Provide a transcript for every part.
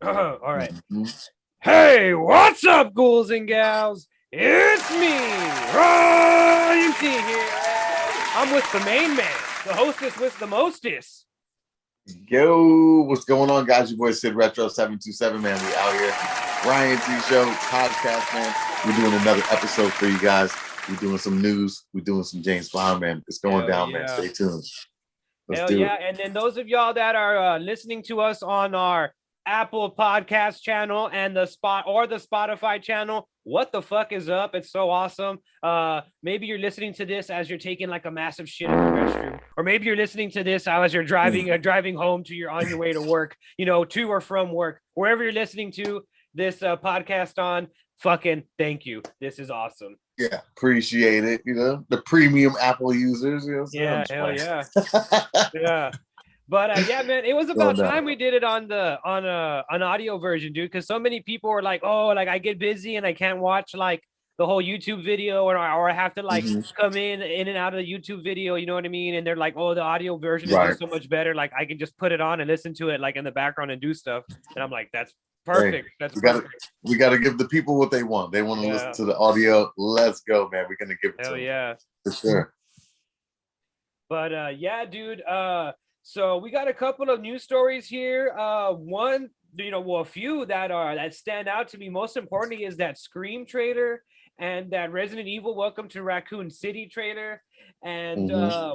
All right. Mm-hmm. Hey, what's up, ghouls and gals? It's me, Ryan.T here. I'm with the main man, the hostess with the mostest. Yo, what's going on, guys? Your boy Syd Retro 727, man. We out here. Ryan.T show podcast, man. We're doing another episode for you guys. We're doing some news. We're doing some James Bond, man. It's going down, man. Stay tuned. Let's do it. And then those of y'all that are listening to us on our Apple Podcast channel and the Spotify channel, what the fuck is up? It's so awesome. Maybe you're listening to this as you're taking like a massive shit in the restroom, or maybe you're listening to this as you're driving home on your way to work, to or from work, wherever you're listening to this podcast on. Fucking thank you. This is awesome. Yeah, appreciate it. The premium Apple users. Yeah, hell yeah. Yeah. But yeah, man, it was about time we did it on an audio version, dude. Because so many people were like, "Oh, like I get busy and I can't watch like the whole YouTube video, or I have to like come in and out of the YouTube video." You know what I mean? And they're like, "Oh, the audio version is just so much better. Like I can just put it on and listen to it like in the background and do stuff." And I'm like, "That's perfect. We gotta give the people what they want. They want to listen to the audio. Let's go, man. We're gonna give it to them. Yeah, for sure." But yeah, dude. So we got a couple of news stories here. One, a few that stand out to me. Most importantly is that Scream trailer and that Resident Evil Welcome to Raccoon City trailer, and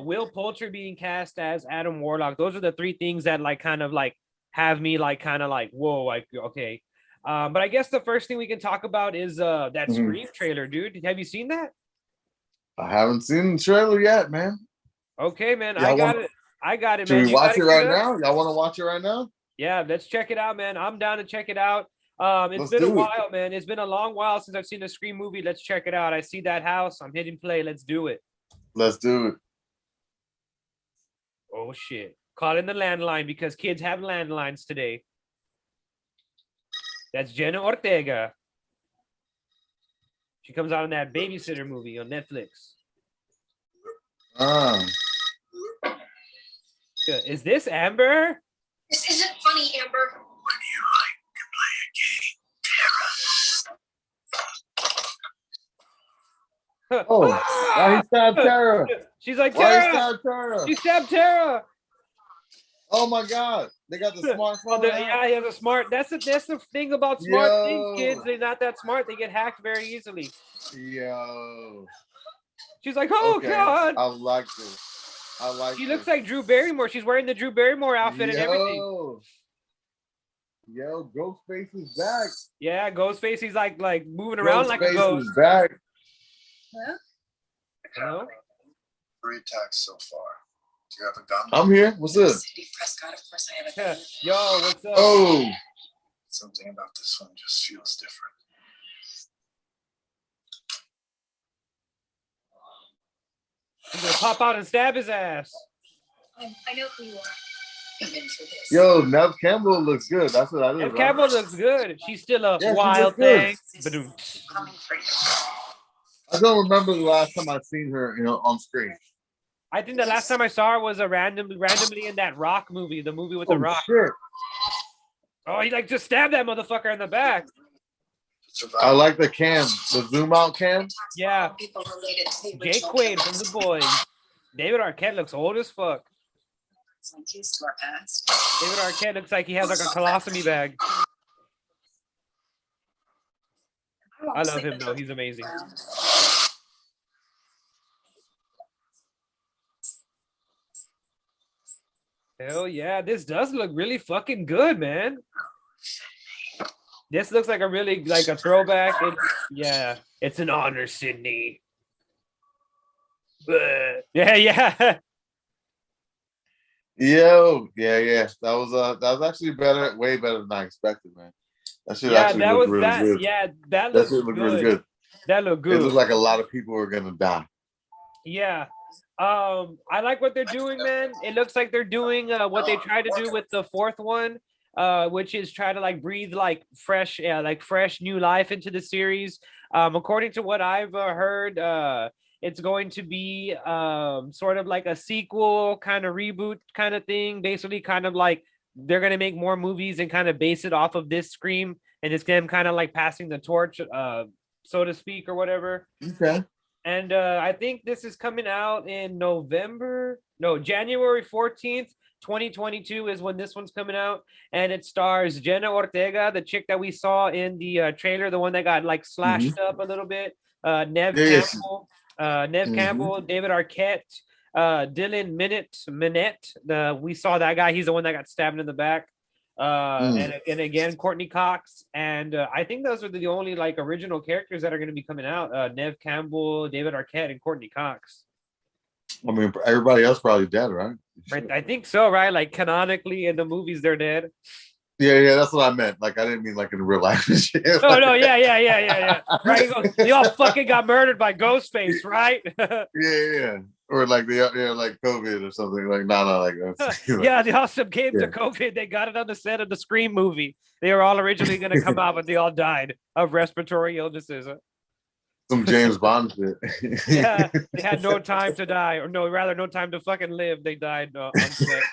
Will Poulter being cast as Adam Warlock. Those are the three things that like kind of like have me like kind of like, whoa, like okay. But I guess the first thing we can talk about is that Scream trailer, dude. Have you seen that? I haven't seen the trailer yet, man. Okay, man. I got it. Should man. We watch it right now? Y'all want to watch it right now? Yeah, let's check it out, man. I'm down to check it out. It's been a while, man. It's been a long while since I've seen a Scream movie. Let's check it out. I see that house. I'm hitting play. Let's do it. Let's do it. Oh, shit. Call in the landline because kids have landlines today. That's Jenna Ortega. She comes out in that Babysitter movie on Netflix. Is this Amber? This isn't funny, Amber. Would you like to play a game, Tara? Oh, why he stabbed Tara? She's like, Tara! She stabbed Tara! Oh my God. They got the smartphone. Yeah, he has a smart. That's the thing about smart things, kids. They're not that smart. They get hacked very easily. Yo. She's like, oh, okay. God. I like this. She looks like Drew Barrymore. She's wearing the Drew Barrymore outfit and everything. Yo, Ghostface is back. Yeah, Ghostface. He's like moving around like a ghost. Ghostface is back. Hello? 3 attacks so far. Do you have a gun? I'm here. What's up? City Prescott, of course I have a gun. Yo, what's up? Oh. Something about this one just feels different. I'm gonna pop out and stab his ass. I know who you are. I've been through this. Yo, Nev Campbell looks good. That's what I do. Nev Campbell looks good. She's still a wild thing. Coming for you. I don't remember the last time I've seen her, on screen. I think the last time I saw her was randomly in that Rock movie, the movie with the Rock. Shit. Oh, he just stabbed that motherfucker in the back. I like the cam, the zoom out cam. Yeah. Jake Quaid from The Boys. David Arquette looks old as fuck. David Arquette looks like he has like a colostomy bag. I love him though. He's amazing. Hell yeah, this does look really fucking good, man. This looks like a really like a throwback. It's an honor, Sydney. Yeah. Yo, yeah. That was actually better, way better than I expected, man. That shit actually looked really good. Yeah, that looked really good. That looked good. It looked like a lot of people were gonna die. Yeah. I like what they're doing, man. It looks like they're doing what they tried to do with the fourth one, which is try to like breathe like fresh new life into the series. According to what I've heard, it's going to be sort of like a sequel kind of reboot kind of thing, basically kind of like they're gonna make more movies and kind of base it off of this Scream, and it's them kind of like passing the torch, so to speak, or whatever. Okay. And I think this is coming out in January 14th, 2022 is when this one's coming out. And it stars Jenna Ortega, the chick that we saw in the trailer, the one that got like slashed up a little bit. Nev Campbell, David Arquette, Dylan Minette. We saw that guy. He's the one that got stabbed in the back. And again, Courtney Cox, and I think those are the only like original characters that are going to be coming out. Nev Campbell, David Arquette, and Courtney Cox. I mean, everybody else probably dead, right? Right, I think so, right? Like canonically in the movies, they're dead. Yeah, that's what I meant. Like, I didn't mean like in real life. No, yeah. Right, they all fucking got murdered by Ghostface, right? yeah. Or like like COVID or something. Like, no, like that's yeah, they all succumbed to COVID. They got it on the set of the Scream movie. They were all originally going to come out, but they all died of respiratory illnesses. Some James Bond shit. Yeah, they had no time to die, or no time to fucking live. They died on set.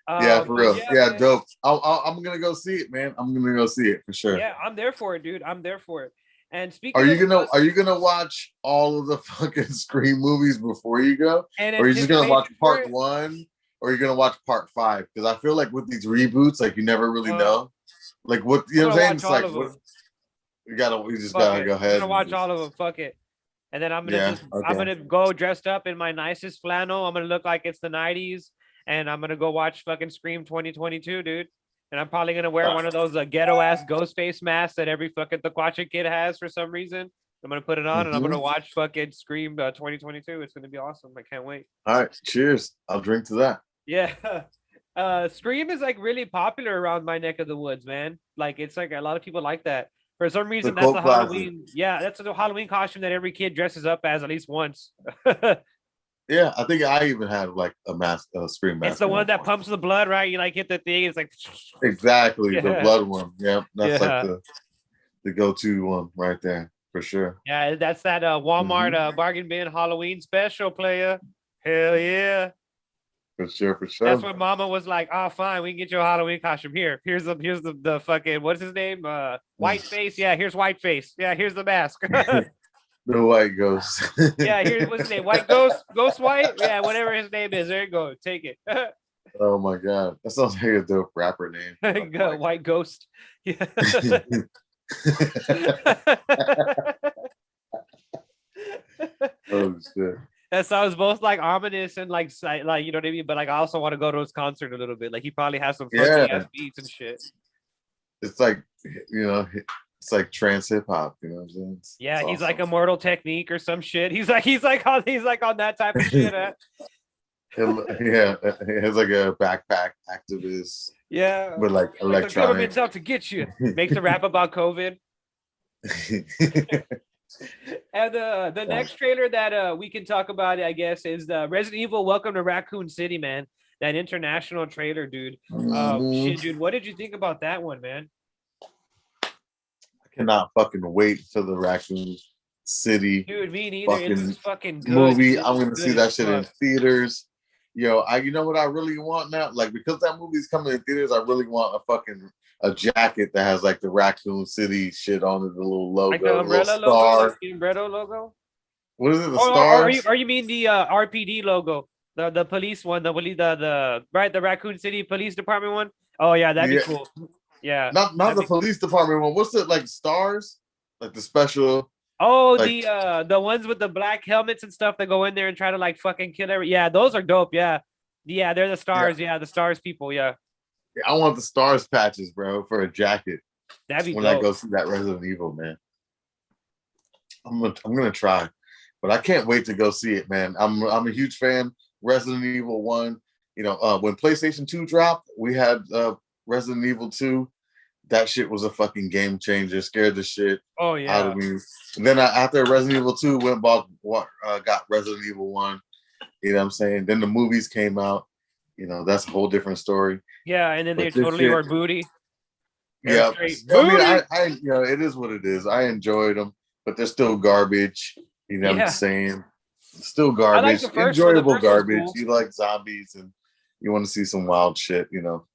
Yeah, for real. Yeah, dope. I'm gonna go see it, man. I'm gonna go see it for sure. Yeah, I'm there for it, dude. I'm there for it. And speaking, are you gonna watch all of the fucking Scream movies before you go, or are you just gonna watch part 1, or are you gonna watch part 5? Because I feel like with these reboots, like you never really know, like what you know what I'm saying. It's like you just gotta go ahead. I'm gonna watch all of them. Fuck it. And then I'm gonna go dressed up in my nicest flannel. I'm gonna look like it's the 90s, and I'm gonna go watch fucking Scream 2022, dude. And I'm probably gonna wear one of those ghetto ass ghost face masks that every fucking Tequacha kid has for some reason. I'm gonna put it on and I'm gonna watch fucking Scream 2022. It's gonna be awesome. I can't wait. All right, cheers. I'll drink to that. Yeah. Scream is like really popular around my neck of the woods, man. Like it's like a lot of people like that. For some reason, that's a Halloween. Yeah, that's a Halloween costume that every kid dresses up as at least once. Yeah, I think I even had like a mask, a Scream mask. It's the one that pumps the blood, right? You like hit the thing, it's like exactly the blood one. Yeah, that's like the go-to one right there for sure. Yeah, that's that Walmart bargain bin Halloween special, player. Hell yeah. For sure. That's when Mama was like, "Oh, fine, we can get you a Halloween costume. Here's the fucking what's his name? White face. Yeah, here's White face. Yeah, here's the mask." The White Ghost. Yeah, here's what's his name? White Ghost? Ghost White? Yeah, whatever his name is. There you go. Take it. Oh my god. That sounds like a dope rapper name. White Ghost. Yeah. Oh shit. That sounds both like ominous and like you know what I mean? But like I also want to go to his concert a little bit. Like he probably has some funky ass beats and shit. It's like, you know, it's like trance hip hop, you know what I'm saying? Yeah, he's awesome. Like Immortal Technique or some shit. He's like on that type of shit. Yeah, he has like a backpack activist. Yeah, but like electronic. The government's out to get you. Makes a rap about COVID. And the next trailer that we can talk about, I guess, is the Resident Evil Welcome to Raccoon City, man. That international trailer, dude. Shit, dude, what did you think about that one, man? Cannot fucking wait for the Raccoon City. Dude, me neither. It was fucking good. Movie. I'm gonna see that shit in theaters. Yo, you know what I really want now? Like, because that movie's coming in theaters, I really want a jacket that has like the Raccoon City shit on it, the little logo, like the umbrella logo, the umbrella logo. What is it? The stars? Or you mean the RPD logo? The police one, the Raccoon City Police Department one. Oh yeah, that'd be cool. Yeah, not the police department one. What's it like? Stars, like the special. Oh, like, the ones with the black helmets and stuff that go in there and try to like fucking kill every. Yeah, those are dope. Yeah, they're the stars. Yeah, the stars people. Yeah. I want the stars patches, bro, for a jacket. That'd be when dope. I go see that Resident Evil, man. I'm gonna try, but I can't wait to go see it, man. I'm a huge fan. Resident Evil 1. You know, when PlayStation 2 dropped, we had Resident Evil 2. That shit was a fucking game changer. Scared the shit out of me. And then after Resident Evil 2 got Resident Evil 1. You know what I'm saying? Then the movies came out. You know, that's a whole different story. Yeah, and then they totally were booty. Yeah, I mean, you know, it is what it is. I enjoyed them, but they're still garbage. You know what I'm saying? Still garbage. Enjoyable garbage. You like zombies and you want to see some wild shit, you know,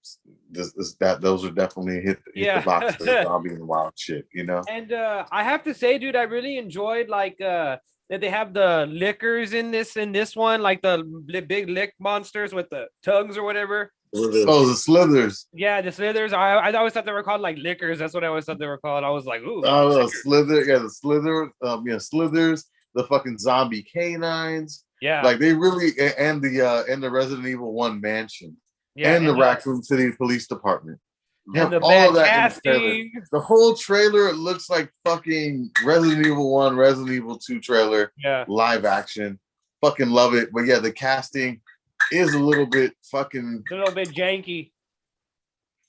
those are definitely hit Yeah. the box for zombie and wild shit, you know. And I have to say, dude, I really enjoyed like that they have the lickers in this one, like the big lick monsters with the tongues or whatever. Oh, the slithers. Yeah, the slithers. I always thought they were called like lickers. That's what I always thought they were called. I was like, ooh. Oh, slither. Yeah, the slither. Yeah, slithers. The fucking zombie canines. Yeah. Like they really and the Resident Evil 1 mansion. Yeah. And the Raccoon City Police Department. And the all bad that casting. The whole trailer looks like fucking Resident Evil 1, Resident Evil 2 trailer. Yeah. Live action. Fucking love it. But yeah, the casting is a little bit fucking... It's a little bit janky.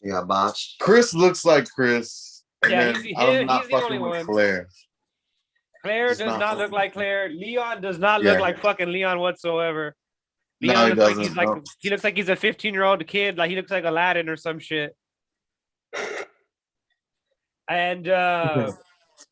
Yeah, botched. Chris looks like Chris. Yeah, I'm not he's the only fucking with one. Claire. Claire does not look like Claire. Leon does not look like fucking Leon whatsoever. Leon no, he looks doesn't. like he's like he looks like he's a 15-year-old kid. Like he looks like Aladdin or some shit. And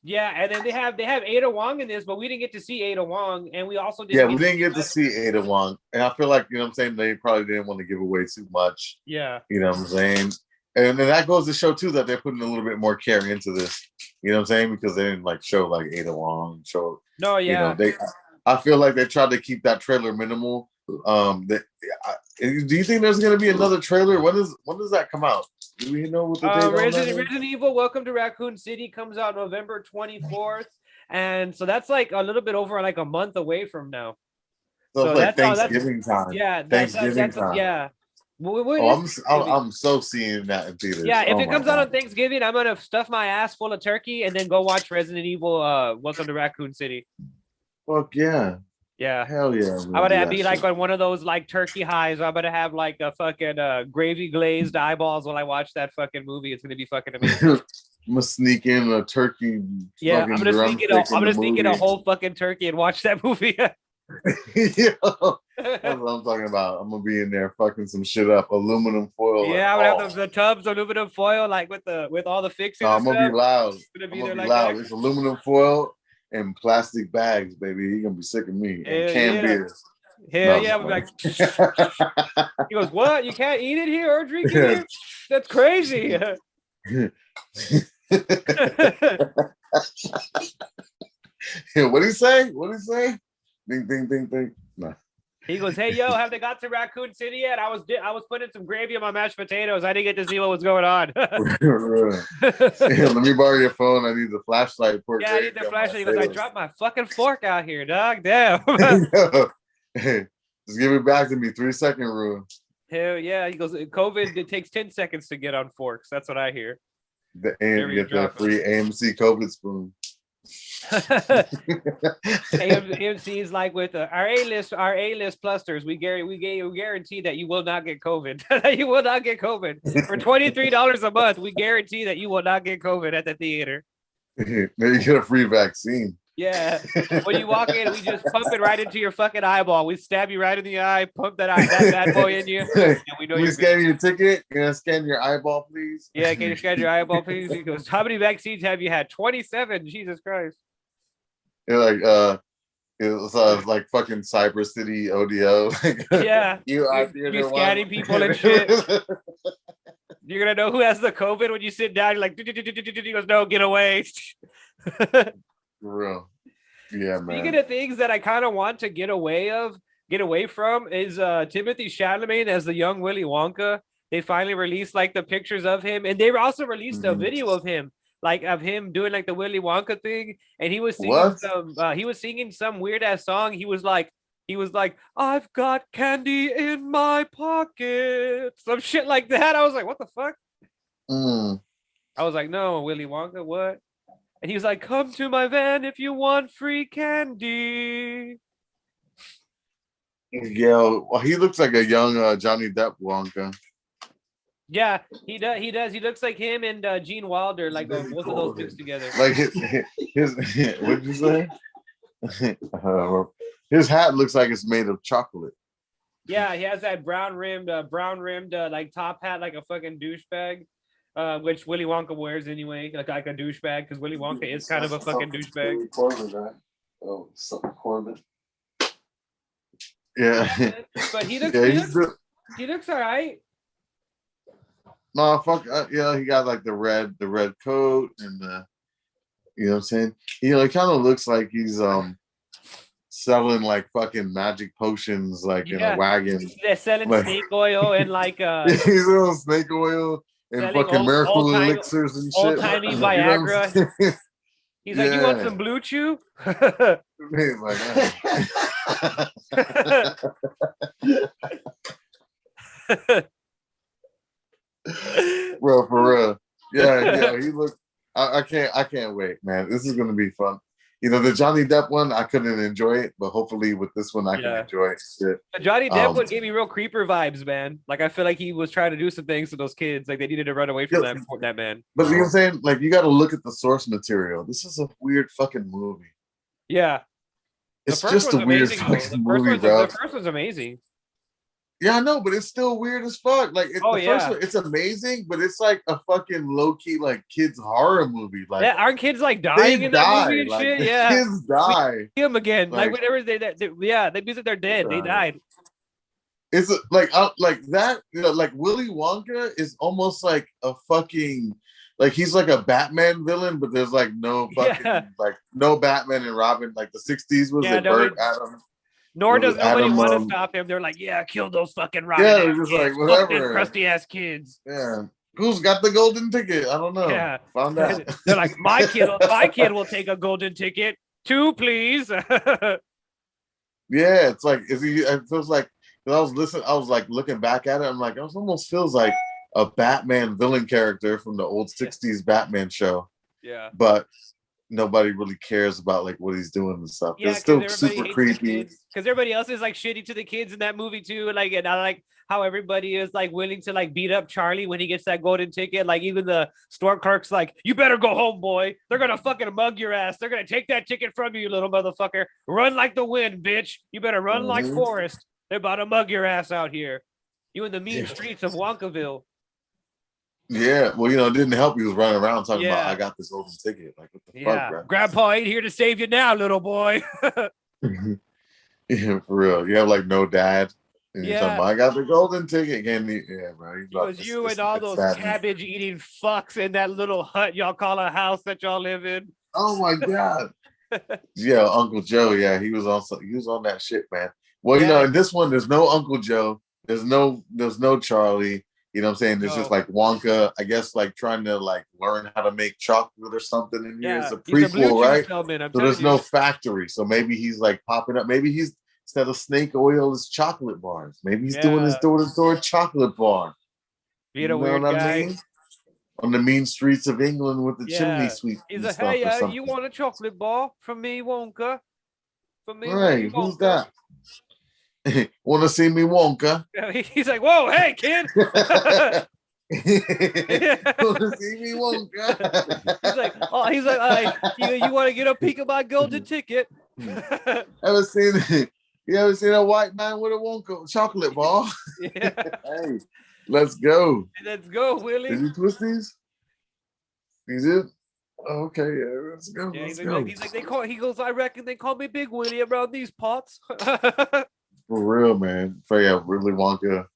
yeah, and then they have Ada Wong in this, but we didn't get to see Ada Wong, and we also didn't. Yeah, we didn't get to see Ada Wong, and I feel like, you know what I'm saying, they probably didn't want to give away too much. Yeah, you know what I'm saying, and then that goes to show too that they're putting a little bit more care into this. You know what I'm saying, because they didn't like show like Ada Wong. No, yeah. You know, I feel like they tried to keep that trailer minimal. Do you think there's gonna be another trailer? When does that come out? Do we know what the date Resident Evil Welcome to Raccoon City comes out November 24th, and so that's like a little bit over like a month away from now. So it's like Thanksgiving time. Yeah, Thanksgiving time. Yeah. I'm so seeing that in theaters. Yeah, if it comes out on Thanksgiving, I'm gonna stuff my ass full of turkey and then go watch Resident Evil Welcome to Raccoon City. Fuck yeah. Yeah. Hell yeah. I'm gonna be like on one of those like turkey highs. I'm gonna have like a fucking gravy glazed eyeballs while I watch that fucking movie. It's gonna be fucking amazing. I'm gonna sneak in a turkey. Yeah, I'm gonna sneak in a whole fucking turkey and watch that movie. Yeah, that's what I'm talking about. I'm gonna be in there fucking some shit up, aluminum foil. Yeah, I'm gonna have the tubs, aluminum foil, like with all the fixings. I'm gonna be loud. I'm gonna be loud. It's aluminum foil and plastic bags, baby. You're gonna be sick of me. And canned beer. Hell yeah, I'm like. He goes, "What? You can't eat it here or drink it here? That's crazy." Yeah, what do you say? Ding, ding, ding, ding. Nah. He goes, "Hey, yo, have they got to Raccoon City yet? I was putting some gravy on my mashed potatoes. I didn't get to see what was going on." Yeah, let me borrow your phone. I need the flashlight. Yeah, I need the flashlight. He goes, "I dropped my fucking fork out here, dog. Damn." Hey, just give it back to me. 3-second rule. Hell yeah. He goes, COVID, it takes 10 seconds to get on forks. That's what I hear. You get that free AMC COVID spoon. AMC is like with our A-list plusters. We guarantee that you will not get COVID. You will not get COVID for $23 a month. We guarantee that you will not get COVID at the theater. Now you get a free vaccine. Yeah, when you walk in, we just pump it right into your fucking eyeball. We stab you right in the eye, pump that bad boy in you. And we know you scan your ticket. Can I scan your eyeball, please? Yeah, can you scan your eyeball, please? He goes, "How many vaccines have you had?" 27. Jesus Christ. You're like, it was like fucking Cyber City ODO. Yeah, you're scanning people and shit. You're gonna know who has the COVID when you sit down. You're like, he goes, "No, get away." For real. Yeah, man. Speaking of things that I kind of want to get away from is Timothy Chalamet as the young Willy Wonka. They finally released like the pictures of him, and they also released a video of him, like of him doing like the Willy Wonka thing, and he was singing some weird ass song. He was like, "I've got candy in my pocket," some shit like that. I was like, what the fuck? I was like, no, Willy Wonka, what? And he was like, "Come to my van if you want free candy." Yeah, well, he looks like a young Johnny Depp Wonka. Yeah, he does. He looks like him and Gene Wilder, like both of those dudes together. Like his what did you say? His hat looks like it's made of chocolate. Yeah, he has that brown rimmed like top hat, like a fucking douchebag. Which Willy Wonka wears anyway, like a douchebag, because Willy Wonka is kind of a fucking douchebag. Yeah, but he looks He looks all right. No, fuck. Yeah, he got like the red coat and the. You know what I'm saying? He kind of looks like he's selling like fucking magic potions like in a wagon. They're selling Like, snake oil and like he's selling snake oil and selling fucking miracle old elixirs and shit. old timey You know what Viagra. I'm saying? He's like, you want some Blue Chew? He's like, bro, for real. Yeah, he looked. I can't wait, man. This is gonna be fun. The Johnny Depp one, I couldn't enjoy it, but hopefully with this one, I can enjoy it. Shit. Johnny Depp one gave me real creeper vibes, man. Like I feel like he was trying to do some things to those kids, like they needed to run away from that man. But you know what I'm saying? Like you got to look at the source material. This is a weird fucking movie. Yeah, it's just a weird fucking movie, bro. The first one's amazing. Yeah, I know, but it's still weird as fuck. Like, first one, it's amazing, but it's like a fucking low key like kids horror movie. Like, aren't kids like dying in that movie and like, shit? Yeah, kids die. We see them again. Like whenever they means that they're dead. They died. It's like that. Like Willy Wonka is almost like a fucking like he's like a Batman villain, but there's like no fucking like no Batman and Robin. Like the '60s was it Burt Adams. Nor does nobody want to stop him. They're like, yeah, kill those fucking Robin. Yeah, they're just kids. Like, whatever. Crusty ass kids. Yeah. Who's got the golden ticket? I don't know. Yeah. Found out. They're like, my kid will take a golden ticket. 2, please. Yeah, it's like, it feels like, I was like looking back at it. I'm like, it almost feels like a Batman villain character from the old 60s Batman show. Yeah. But nobody really cares about like what he's doing and stuff. Yeah, it's still super creepy. Because everybody else is like shitty to the kids in that movie too. Like, and I like how everybody is like willing to like beat up Charlie when he gets that golden ticket. Like even the store clerk's like, you better go home, boy. They're gonna fucking mug your ass. They're gonna take that ticket from you, little motherfucker. Run like the wind, bitch. You better run like Forrest. They're about to mug your ass out here. You in the mean streets of Wonkaville. Yeah, well, it didn't help. He was running around talking about, I got this golden ticket. Like, what the fuck, bro? Grandpa ain't here to save you now, little boy. Yeah, for real. You have like no dad. And you're talking about, I got the golden ticket. Yeah, bro. It was you and all those cabbage eating fucks in that little hut y'all call a house that y'all live in. Oh my God. Yeah, Uncle Joe. Yeah, he was on that shit, man. Well, in this one, there's no Uncle Joe. There's no Charlie. You know what I'm saying? There's just like Wonka, I guess, like trying to like learn how to make chocolate or something in here. It's a prequel, right? So there's no factory. So maybe he's like popping up. Maybe he's instead of snake oil, is chocolate bars. Maybe he's doing his door-to-door chocolate bar. Being a weird guy. I mean? On the mean streets of England with the chimney sweep. He's like, hey, you want a chocolate bar from me, Wonka? From me, right? Who's that? Want to see me, Wonka? He's like, whoa, hey, kid. Want to see me, Wonka? he's like, you want to get a peek of my golden ticket? Ever seen a white man with a Wonka chocolate bar? Yeah. Hey, let's go. Let's go, Willie. Did you twist these? He did. Oh, okay, yeah, let's go. Yeah, he goes, I reckon they call me Big Willie around these parts. For real, man. Really Wonka.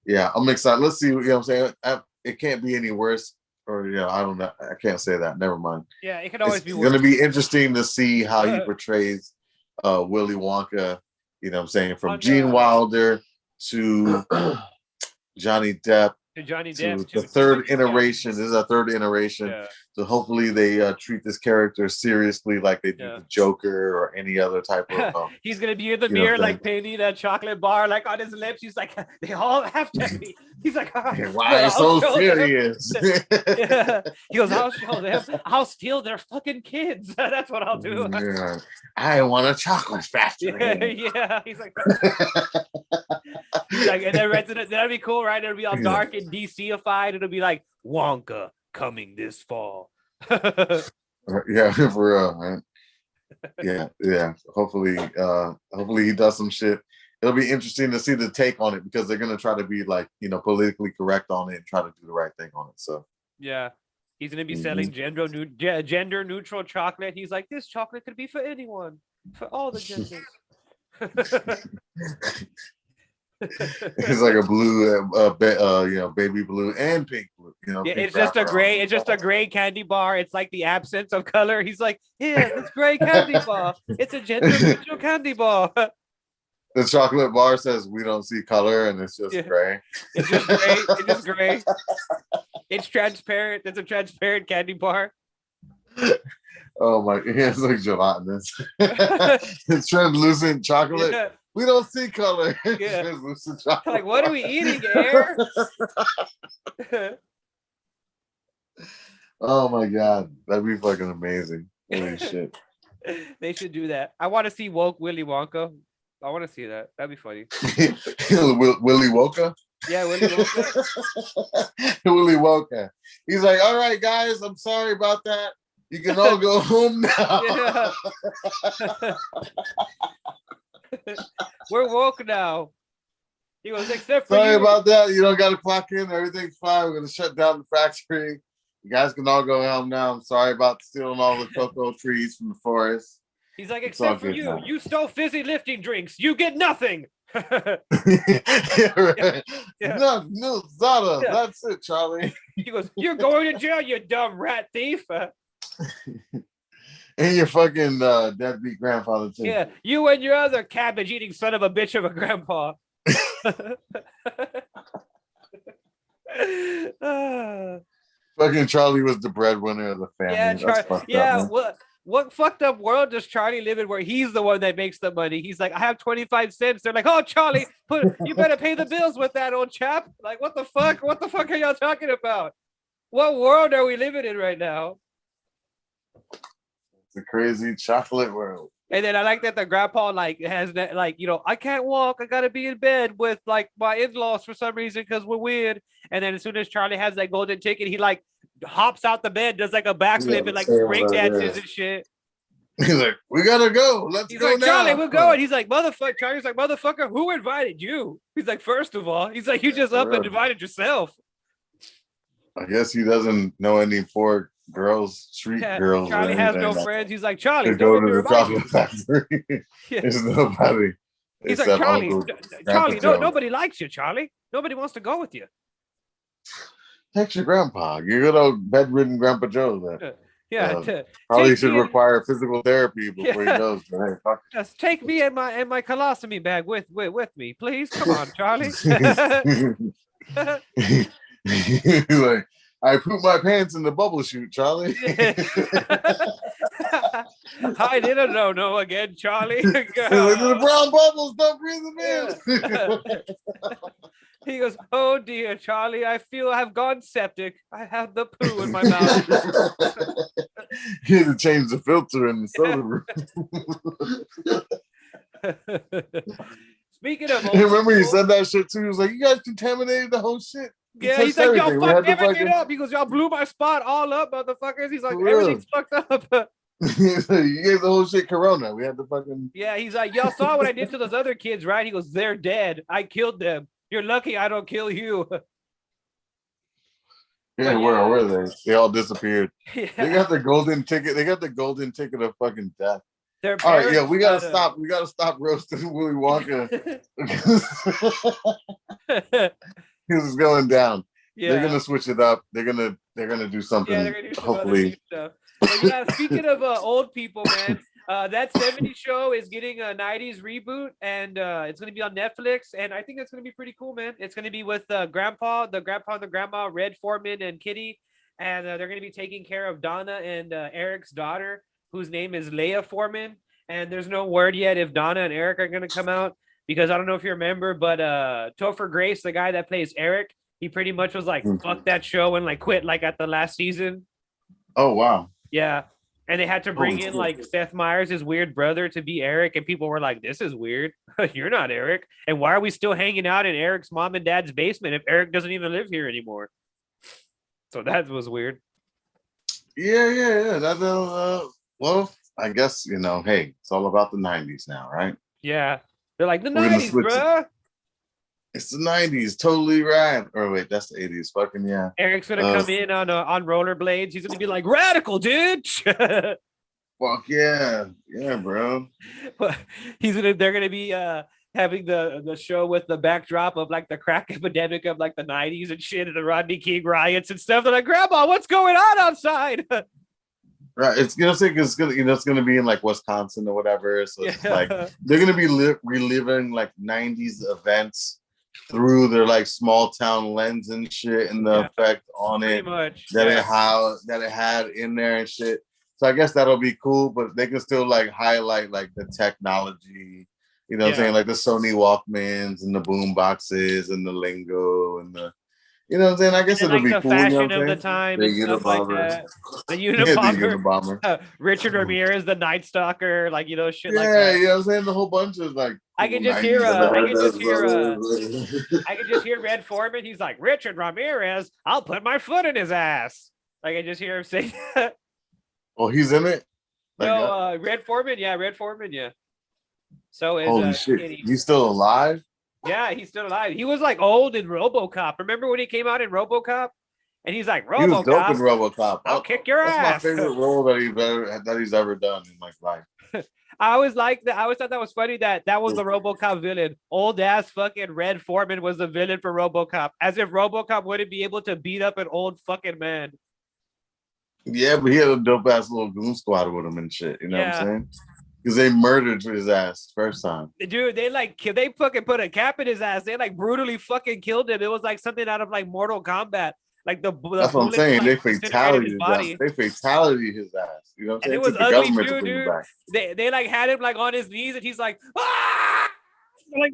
Yeah, I'm excited. Let's see. You know what I'm saying? It can't be any worse. Or I don't know. I can't say that. Never mind. Yeah, it can always be worse. It's going to be interesting to see how he portrays Willy Wonka. You know what I'm saying? From Gene Wilder to Johnny Depp. The third iteration. This is a third iteration. Yeah. So hopefully they treat this character seriously like they do the Joker or any other type of he's gonna be in the mirror like painting a chocolate bar like on his lips. He's like, they all have to be. He's like, why are you so serious? Yeah. He goes, I'll show them. I'll steal their fucking kids. That's what I'll do. Yeah. I want a chocolate factory. Yeah. He's like, and then that'd be cool, right? It'll be all dark and DC-ified. It'll be like Wonka coming this fall. Yeah, for real, man. Yeah. Hopefully he does some shit. It'll be interesting to see the take on it because they're gonna try to be like, politically correct on it and try to do the right thing on it. So yeah. He's gonna be selling gender neutral chocolate. He's like, this chocolate could be for anyone, for all the genders. It's like a blue, baby blue and pink blue. Yeah, Pink it's just a wrapper gray. on It's just a gray candy bar. It's like the absence of color. He's like, yeah, this gray candy bar. It's a gentle candy bar. The chocolate bar says we don't see color, and it's just Yeah. gray. It's just gray. It's just gray. It's transparent. It's a transparent candy bar. Oh my! Yeah, it's like gelatinous. It's translucent chocolate. Yeah. We don't see color. It's Yeah. translucent chocolate. Like, what are we eating? Air? Oh my god, that'd be fucking amazing. Holy shit! They should do that. I want to see woke Willy Wonka. I want to see that. That'd be funny. Willy Wonka. Yeah, Willy Wonka. Willy Wonka. He's like, all right, guys, I'm sorry about that. You can all go home now. Yeah. We're woke now. He goes, except for Sorry you. about that. You don't got to clock in. Everything's fine. We're going to shut down the factory. You guys can all go home now. I'm sorry about stealing all the cocoa trees from the forest. He's like, It's all except for good you. now. You stole fizzy lifting drinks. You get nothing. Yeah, right. Yeah. No, Zada. Yeah. That's it, Charlie. He goes, you're going to jail, you dumb rat thief. And your fucking deadbeat grandfather, too. Yeah, you and your other cabbage eating son of a bitch of a grandpa. Fucking Charlie was the breadwinner of the family. Yeah, That's fucked yeah. up, man. What fucked up world does Charlie live in where he's the one that makes the money? He's like, I have 25 cents. They're like, oh, Charlie, you better pay the bills with that, old chap. Like, what the fuck? What the fuck are y'all talking about? What world are we living in right now? It's a crazy chocolate world. And then I like that the grandpa has that, I can't walk. I gotta be in bed with like my in-laws for some reason because we're weird. And then as soon as Charlie has that golden ticket, he like hops out the bed, does like a backflip and like break dances and shit. He's like, we gotta go. Let's He's go like, now. Charlie, we're going. He's like, motherfucker. Charlie's like, motherfucker, who invited you? He's like, first of all, he's like, you just up and invited yourself. I guess he doesn't know any poor girls, street girls. Charlie has no friends. He's like, Charlie, to go don't to the invite chocolate factory. Yeah. There's nobody. He's like, except Charlie, Uncle Charlie, Grandpa Joe. nobody likes you, Charlie. Nobody wants to go with you. Text your grandpa. Your good old bedridden Grandpa Joe that Yeah. probably take should me- require physical therapy before he goes. But hey, fuck Just take me and my colostomy bag with me, please. Come on, Charlie. He's like, I pooped my pants in the bubble chute, Charlie. I didn't know again, Charlie. He's like, the brown bubbles, don't breathe them in. He goes, oh dear, Charlie, I feel I've gone septic. I have the poo in my mouth. He had to change the filter in the soda room. Speaking of, You remember he said that shit too? He was like, you guys contaminated the whole shit. Yeah, he's like, y'all We had fucked to everything up. He goes, y'all blew my spot all up, motherfuckers. He's like, For real. everything's fucked up. You gave the whole shit corona. We had to fucking. Yeah, he's like, y'all saw what I did to those other kids, right? He goes, they're dead. I killed them. You're lucky I don't kill you. Yeah, But where yeah. were they? They all disappeared. Yeah. They got the golden ticket. They got the golden ticket of fucking death. Their All right, yeah, parents we gotta got stop. We gotta stop roasting Willy Wonka. This is going down. Yeah. They're gonna switch it up. They're gonna do something. Yeah, they're gonna do some other new hopefully. stuff. But yeah, speaking of old people, man, that 70s show is getting a 90s reboot, and it's gonna be on Netflix, and I think it's gonna be pretty cool, man. It's gonna be with the grandpa and the grandma, Red Foreman and Kitty, and they're gonna be taking care of Donna and Eric's daughter, whose name is Leia Foreman. And there's no word yet if Donna and Eric are gonna come out, because I don't know if you remember, but Topher Grace, the guy that plays Eric, he pretty much was like, fuck that show and like quit like at the last season. Oh wow. Yeah. And they had to bring Holy in shit. like Seth Meyers, his weird brother, to be Eric. And people were like, this is weird. You're not Eric. And why are we still hanging out in Eric's mom and dad's basement if Eric doesn't even live here anymore? So that was weird. Yeah. That well, I guess hey, it's all about the 90s now, right? Yeah. They're like, the We're gonna 90s, switch it. bruh. It's the 90s, totally right. Or wait, that's the 80s. Fucking yeah. Eric's gonna come in on rollerblades. He's gonna be like, radical, dude. Fuck yeah, bro. They're gonna be having the show with the backdrop of like the crack epidemic of like the 90s and shit and the Rodney King riots and stuff. They're like, Grandma, what's going on outside? Right, it's it's gonna it's gonna be in like Wisconsin or whatever. So it's like Yeah. they're gonna be reliving like '90s events through their like small town lens and shit, and the effect on Pretty it much. that it had in there and shit. So I guess that'll be cool, but they can still like highlight like the technology, you know what I'm saying? Like the Sony Walkmans and the boom boxes and the lingo and the, you know what I'm saying? I guess And it'll like be the cool, you know fashion what I'm of the saying? time The and stuff like that. The Yeah, the Unabomber. Unabomber. Richard Ramirez, the Night Stalker, like, you know, shit like Yeah, that. you know what I'm saying? The whole bunch of like I cool could just hear 90s I could just hear Red Foreman. He's like, Richard Ramirez, I'll put my foot in his ass. Like, I just hear him say that. Oh, he's in it? Like, No, Red Foreman, Red Foreman, So is holy shit. Kitty. He's still alive? Yeah, he's still alive. He was like old in RoboCop. Remember when he came out in RoboCop? And he's like, He was dope in RoboCop, RoboCop. I'll kick your That's ass. my favorite role that he's ever done in my life. I always liked that. I always thought that was funny that was the RoboCop villain. Old ass fucking Red Foreman was the villain for RoboCop, as if RoboCop wouldn't be able to beat up an old fucking man. Yeah, but he had a dope ass little goon squad with him and shit. You know what I'm saying? Because they murdered his ass first time. Dude, they fucking put a cap in his ass. They like brutally fucking killed him. It was like something out of like Mortal Kombat. Like the that's what I'm saying. Like, they fatality his ass. They fatality his ass. You know what I'm saying? And it was the ugly government too, to bring him dude. back. They like had him like on his knees, and he's like, ah! Like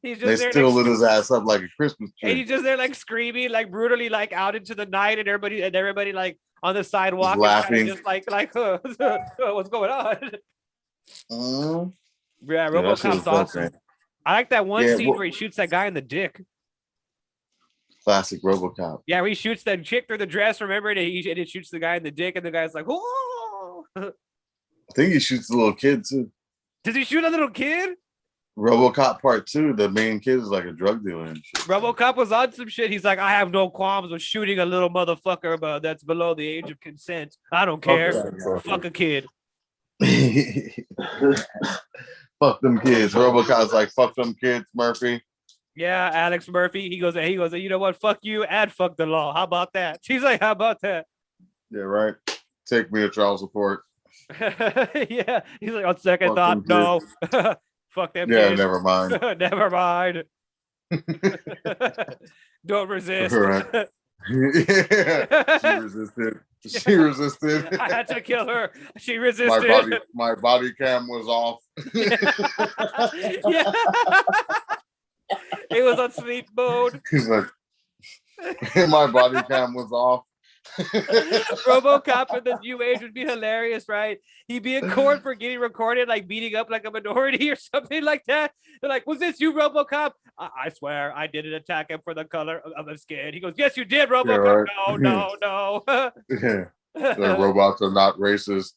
he's just they there, still like, lit his ass up like a Christmas tree. and he's just there like screaming, like brutally, like out into the night, and everybody like on the sidewalk is laughing, just like what's going on? Yeah, RoboCop's awesome. Man. I like that one scene where he shoots that guy in the dick. Classic RoboCop. Yeah, where he shoots that chick through the dress. Remember, and it shoots the guy in the dick, and the guy's like, "Oh!" I think he shoots the little kid too. Does he shoot a little kid? RoboCop Part 2, the main kid is like a drug dealer and shit. RoboCop was on some shit. He's like, I have no qualms with shooting a little motherfucker that's below the age of consent. I don't care. Fuck a kid. Fuck them kids. RoboCop's like, fuck them kids, Murphy. Yeah, Alex Murphy. He goes, you know what? Fuck you and fuck the law. How about that? She's like, how about that? Yeah, right. Take me to trial support. Yeah. He's like, on second thought, no. Fuck them. Yeah, kids. never mind. Never mind. Don't resist. Right. Yeah. She resisted. She resisted. I had to kill her. She resisted. My body cam was off. Yeah. It was on sleep mode. He's like, my body cam was off. RoboCop in the new age would be hilarious, right? He'd be in court for getting recorded, like beating up like a minority or something like that. They're like, "Was this you, RoboCop?" I swear, I didn't attack him for the color of his skin. He goes, "Yes, you did, RoboCop." Yeah, right. No. Yeah. The robots are not racist.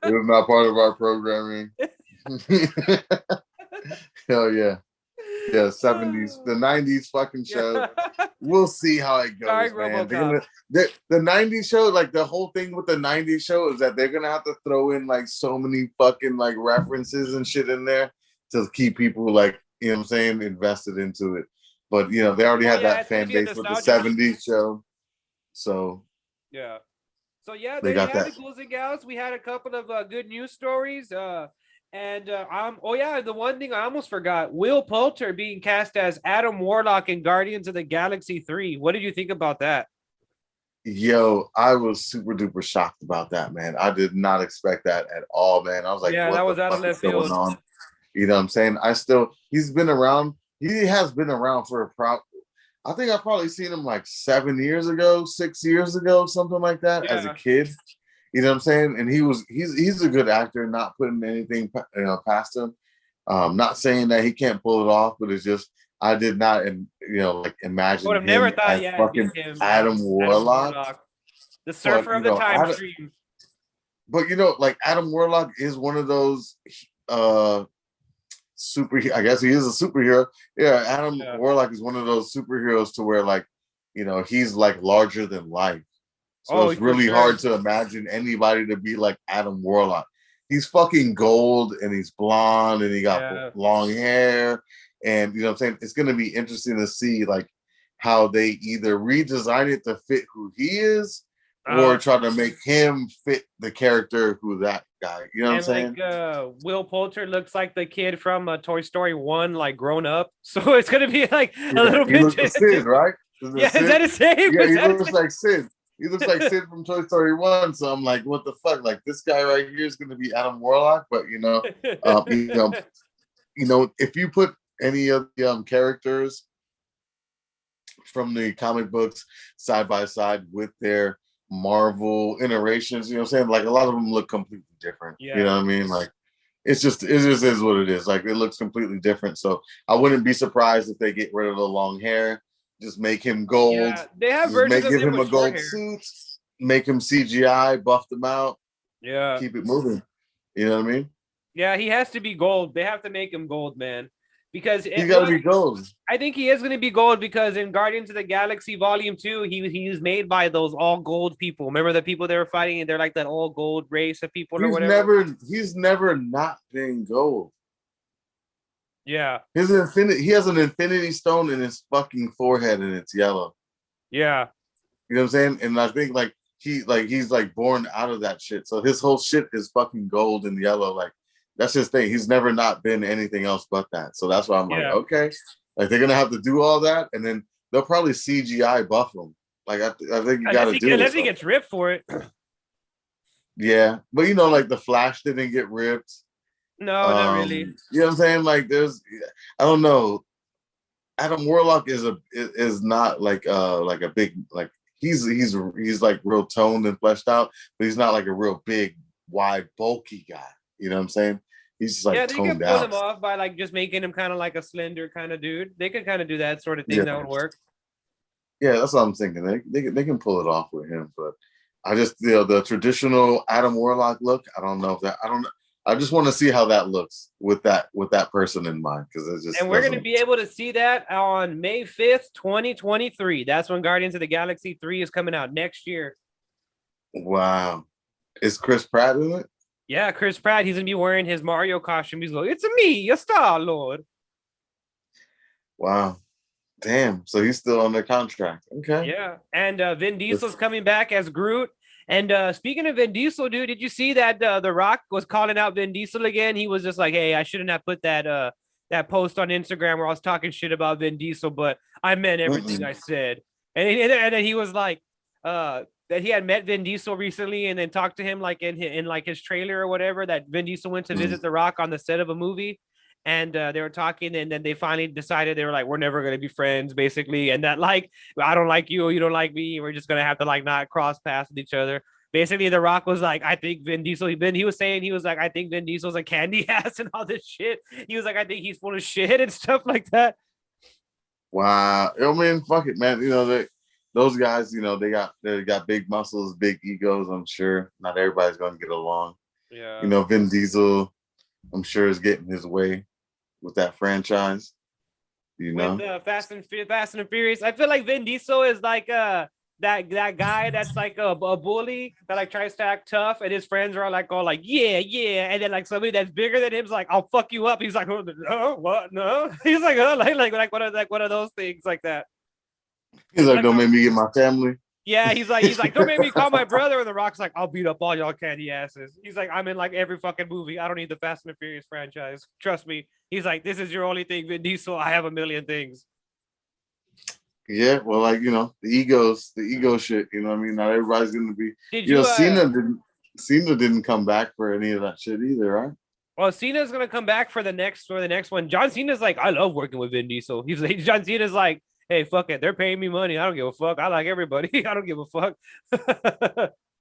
It was not part of our programming. Hell yeah. Yeah, 70s, the 90s fucking show. We'll see how it goes, Sorry, man. The 90s show, like the whole thing with the 90s show is that they're gonna have to throw in like so many fucking like references and shit in there to keep people like, you know what I'm saying, invested into it. But you know, they already had that fan base with the 70s show. So yeah. So yeah, they got that. The closing gals. We had a couple of good news stories. And the one thing I almost forgot, Will Poulter being cast as Adam Warlock in Guardians of the Galaxy 3. What did you think about that? Yo, I was super duper shocked about that, man. I did not expect that at all, man. I was like, what that was the out of fuck left is going field. on? You know what I'm saying? He's been around. He has been around for I think I probably seen him like 6 years ago, something like that, as a kid. You know what I'm saying? And he's a good actor, not putting anything past him. Not saying that he can't pull it off, but it's just I did not imagine would have never thought fucking Adam Warlock. The surfer of the time stream. But like Adam Warlock is one of those I guess he is a superhero. Yeah, Warlock is one of those superheroes to where like, he's like larger than life. So Oh, it's for really sure. hard to imagine anybody to be like Adam Warlock. He's fucking gold and he's blonde and he got Yeah. long hair. And you know what I'm saying? It's gonna be interesting to see like how they either redesign it to fit who he is or try to make him fit the character who that guy. You know what I'm And saying? like Will Poulter looks like the kid from Toy Story 1, like grown up. So it's gonna be like a Yeah, little he bit looks like Sid, right? Yeah, is Sid? that his name? Yeah, Is he that looks like Sid. He looks like Sid from Toy Story 1. So I'm like, what the fuck? Like this guy right here is gonna be Adam Warlock, but um, you know, if you put any of the characters from the comic books side by side with their Marvel iterations, you know what I'm saying? Like a lot of them look completely different. Yeah. You know what I mean? Like it just is what it is. Like it looks completely different. So I wouldn't be surprised if they get rid of the long hair, just make him gold, Yeah, they have versions of give him him a with short gold hair. suit, make him CGI, buff them out, Yeah. keep it moving. You know what I mean? Yeah, he has to be gold. They have to make him gold, man. Because He's got to be gold. I think he is going to be gold because in Guardians of the Galaxy Volume 2, he's made by those all gold people. Remember the people they were fighting and they're like that all gold race of people or whatever? He's never not been gold. Yeah. He has an infinity stone in his fucking forehead and it's yellow. Yeah. You know what I'm saying? And I think he's like born out of that shit. So his whole shit is fucking gold and yellow. Like that's his thing. He's never not been anything else but that. So that's why I'm like, okay. Like they're gonna have to do all that, and then they'll probably CGI buff him. Like I think you got to do it. Unless he gets ripped for it. Yeah, but like the Flash didn't get ripped. No, not really. You know what I'm saying? Like I don't know. Adam Warlock is not like a big like he's like real toned and fleshed out, but he's not like a real big, wide, bulky guy. You know what I'm saying? He's just like they toned could pull down. him off by like just making him kind of like a slender kind of dude. They could kind of do that sort of thing. That would work. Yeah, that's what I'm thinking. They can pull it off with him, but I just the traditional Adam Warlock look. I don't know if that. I don't. I just want to see how that looks with that person in mind because it's just. And we're going to be able to see that on May 5th, 2023. That's when Guardians of the Galaxy 3 is coming out next year. Wow, is Chris Pratt in it? Yeah, Chris Pratt. He's gonna be wearing his Mario costume. He's like, "It's me, your Star Lord." Wow, damn. So he's still under contract. Okay. Yeah, and Vin Diesel's coming back as Groot. And speaking of Vin Diesel, dude, did you see that The Rock was calling out Vin Diesel again? He was just like, "Hey, I shouldn't have put that that post on Instagram where I was talking shit about Vin Diesel, but I meant everything I said." And then he was like, that he had met Vin Diesel recently and then talked to him like in like his trailer or whatever, that Vin Diesel went to visit The Rock on the set of a movie. And they were talking and then they finally decided they were like, we're never going to be friends basically. And that like, I don't like you, you don't like me. We're just going to have to like not cross paths with each other. Basically, The Rock was like, I think Vin Diesel, he was saying, he was like, I think Vin Diesel's a candy ass and all this shit. He was like, I think he's full of shit and stuff like that. Wow. I mean, fuck it, man. Those guys, they got big muscles, big egos. I'm sure not everybody's going to get along. Yeah. Vin Diesel, I'm sure is getting his way with that franchise. With Fast and Furious, I feel like Vin Diesel is like that guy that's like a bully that like tries to act tough, and his friends are like all like yeah, and then like somebody that's bigger than him's like, I'll fuck you up. He's like, oh, what? No. He's like, oh, like one of those things like that. He's like, don't make me get my family. Yeah, he's like, don't make me call my brother. And The Rock's like, I'll beat up all y'all candy asses. He's like, I'm in like every fucking movie. I don't need the Fast and Furious franchise. Trust me. He's like, this is your only thing, Vin Diesel. I have a million things. Yeah, well, like the ego shit. You know what I mean? Not everybody's gonna be. Cena didn't come back for any of that shit either, right? Well, Cena's gonna come back for the next one. John Cena's like, I love working with Vin Diesel. John Cena's like, hey, fuck it. They're paying me money. I don't give a fuck. I like everybody. I don't give a fuck.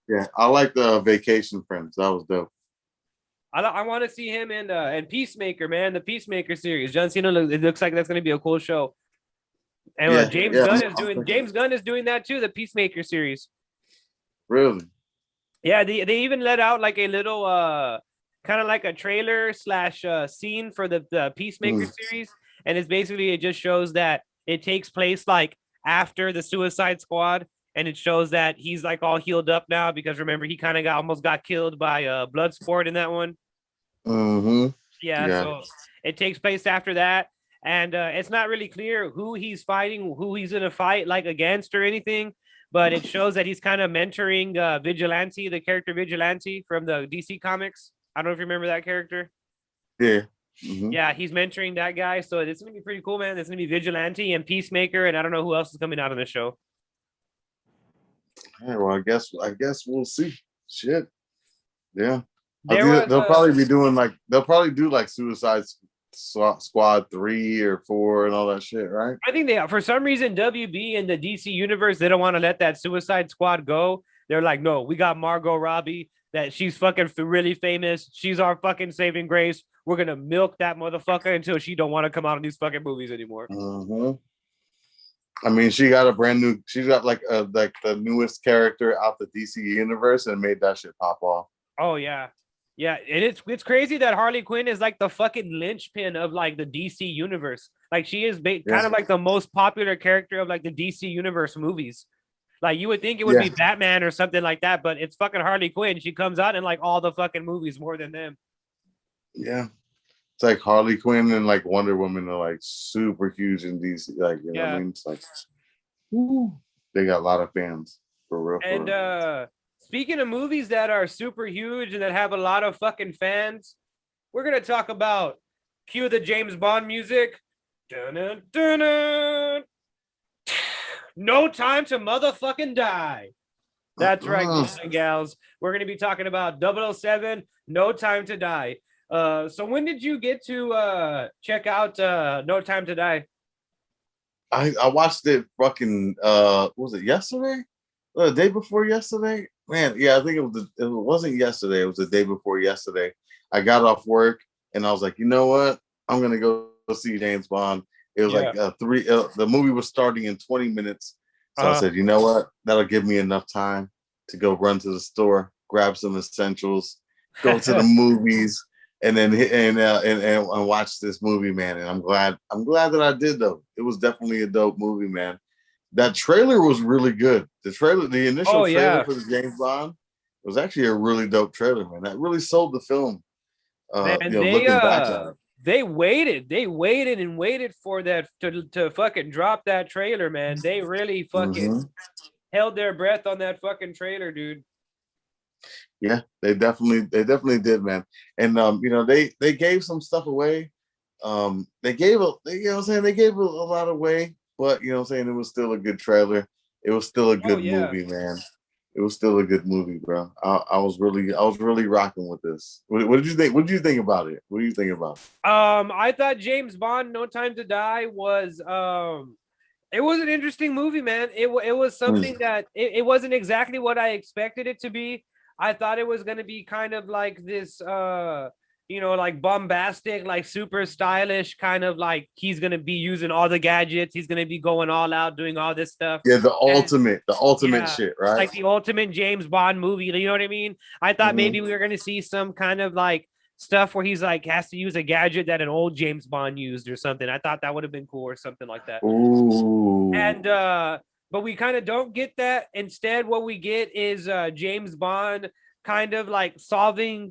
Yeah, I like the Vacation Friends. That was dope. I want to see him and Peacemaker, man. The Peacemaker series. John Cena. It looks like that's gonna be a cool show. And James Gunn is doing that too. The Peacemaker series. Really? Yeah, they even let out like a little kind of like a trailer / scene for the Peacemaker series, and it just shows that it takes place like after the Suicide Squad, and it shows that he's like all healed up now because remember he kind of almost got killed by Bloodsport in that one. Mm-hmm. Yeah, Yeah. so it takes place after that, and it's not really clear who he's fighting, who he's gonna fight like against or anything. But it shows that he's kind of mentoring Vigilante, the character Vigilante from the DC comics. I don't know if you remember that character. Yeah. Mm-hmm. Yeah, he's mentoring that guy, so it's gonna be pretty cool, man. It's gonna be Vigilante and Peacemaker, and I don't know who else is coming out of the show. Yeah, well, I guess we'll see. Shit. Yeah. There was They'll probably be doing like they'll probably do like Suicide Squad 3 or 4 and all that shit, right? I think they for some reason WB and the DC universe they don't want to let that Suicide Squad go. They're like, no, we got Margot Robbie. That she's fucking really famous. She's our fucking saving grace. We're gonna milk that motherfucker until she don't want to come out in these fucking movies anymore. Mm-hmm. I mean, she got like the newest character out the DC universe and made that shit pop off. Oh yeah, yeah, and it's crazy that Harley Quinn is like the fucking linchpin of like the DC universe. Like she is kind of like the most popular character of like the DC universe movies. Like you would think it would be Batman or something like that, but it's fucking Harley Quinn. She comes out in like all the fucking movies more than them. Yeah. It's like Harley Quinn and like Wonder Woman are like super huge in DC. Like, you know what I mean? It's like they got a lot of fans for real. And speaking of movies that are super huge and that have a lot of fucking fans, we're gonna talk about cue the James Bond music. Dun-dun, dun-dun. No Time to Motherfucking Die. That's right, guys and gals. We're going to be talking about 007, No Time to Die. So when did you get to check out No Time to Die? I watched it fucking was it yesterday? The day before yesterday? Man, yeah, I think it wasn't yesterday. It was the day before yesterday. I got off work and I was like, you know what? I'm gonna go see James Bond. It was like the movie was starting in 20 minutes. So I said, you know what? That'll give me enough time to go run to the store, grab some essentials, go to the movies, and then and watch this movie, man. And I'm glad that I did though. It was definitely a dope movie, man. That trailer was really good. The initial trailer for the James Bond was actually a really dope trailer, man. That really sold the film. Man, looking back at it. They waited and waited for that to fucking drop that trailer, man. They really fucking held their breath on that fucking trailer, dude. Yeah, they definitely did, man. And they gave some stuff away. They gave a lot away, but you know what I'm saying, it was still a good trailer. It was still a good movie, man. It was still a good movie, bro. I was really rocking with this. What did you think? What did you think about it? What do you think about it? I thought James Bond: No Time to Die was it was an interesting movie, man. It was something that it wasn't exactly what I expected it to be. I thought it was gonna be kind of like this like bombastic, like super stylish, kind of like he's gonna be using all the gadgets, he's gonna be going all out, doing all this stuff. Yeah, the ultimate shit, right? Like the ultimate James Bond movie. You know what I mean? I thought maybe we were gonna see some kind of like stuff where he's like has to use a gadget that an old James Bond used or something. I thought that would have been cool or something like that. Ooh. And but we kind of don't get that. Instead, what we get is James Bond kind of like solving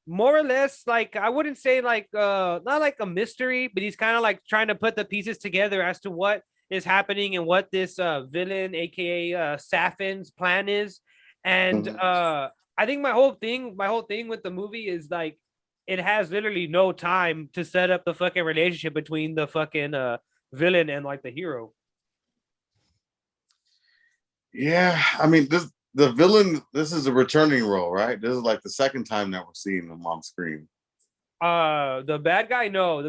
more or less, like I wouldn't say like not like a mystery, but he's kind of like trying to put the pieces together as to what is happening and what this villain, aka Safin's plan is. And I think my whole thing with the movie is like it has literally no time to set up the fucking relationship between the fucking villain and like the hero. Yeah, I mean, the villain, this is a returning role, right? This is like the second time that we're seeing him on screen. The bad guy, no,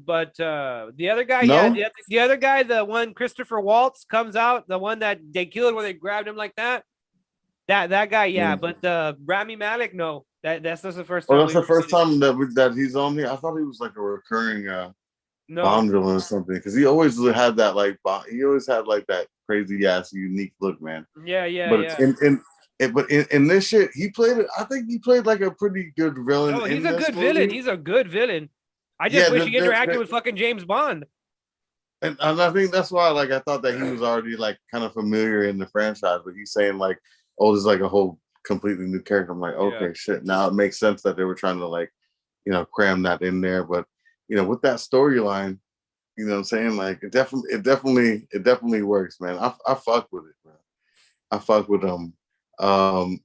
but the other guy, no? the other guy, the one Christopher Waltz comes out, the one that they killed where they grabbed him like that. That guy, yeah, but the Rami Malek, no, that's just the first time. Oh, that's the first time that he's on here. I thought he was like a recurring Bond villain or something, because he always had that like that crazy ass unique look, man. Yeah. But in this shit, he played it. I think he played like a pretty good villain. Oh, he's a good villain. He's a good villain. I just wish he interacted with fucking James Bond. And I think that's why, like, I thought that he was already like kind of familiar in the franchise, but he's saying like, oh, this is like a whole completely new character. I'm like, Yeah. okay, shit. Now it makes sense that they were trying to like, cram that in there. But with that storyline, you know what I'm saying? Like it definitely works, man. I fuck with it, man. I fuck with them. I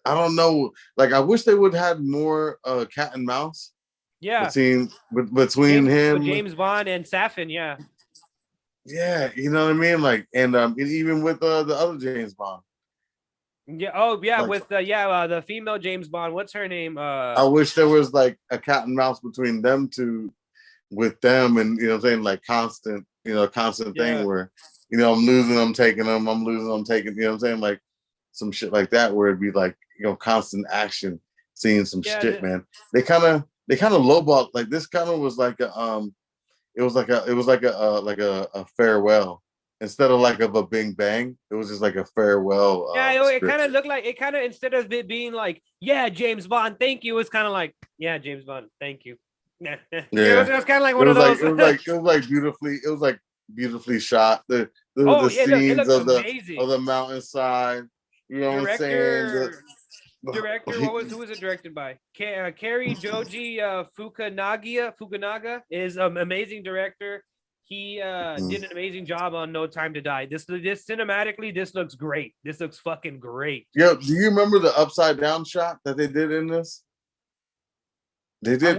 don't know. Like I wish they would have had more cat and mouse Yeah. between him, James Bond and Safin, yeah. Yeah, you know what I mean? Like and even with the other James Bond. Yeah. Oh, yeah. Like, With the female James Bond. What's her name? I wish there was like a cat and mouse between them two, with them, and you know what I'm saying, like constant thing where I'm losing, I'm taking them, I'm losing, I'm taking. You know what I'm saying, like some shit like that where it'd be like constant action, seeing some shit, man. They kind of lowball. Like this kind of was like it was like a farewell. Instead of like of a bing bang, it was just like a farewell. It kind of looked like instead of it being like, yeah, James Bond, thank you, it's kind of like, yeah, James Bond, thank you. Yeah, it was kind of like one of those. It was like beautifully shot. The scenes of the mountainside. You know what I'm saying? Director, who was it directed by? Cary Joji Fukunaga is an amazing director. He did an amazing job on No Time to Die. This cinematically, this looks great. This looks fucking great. Yo, do you remember the upside down shot that they did in this? They did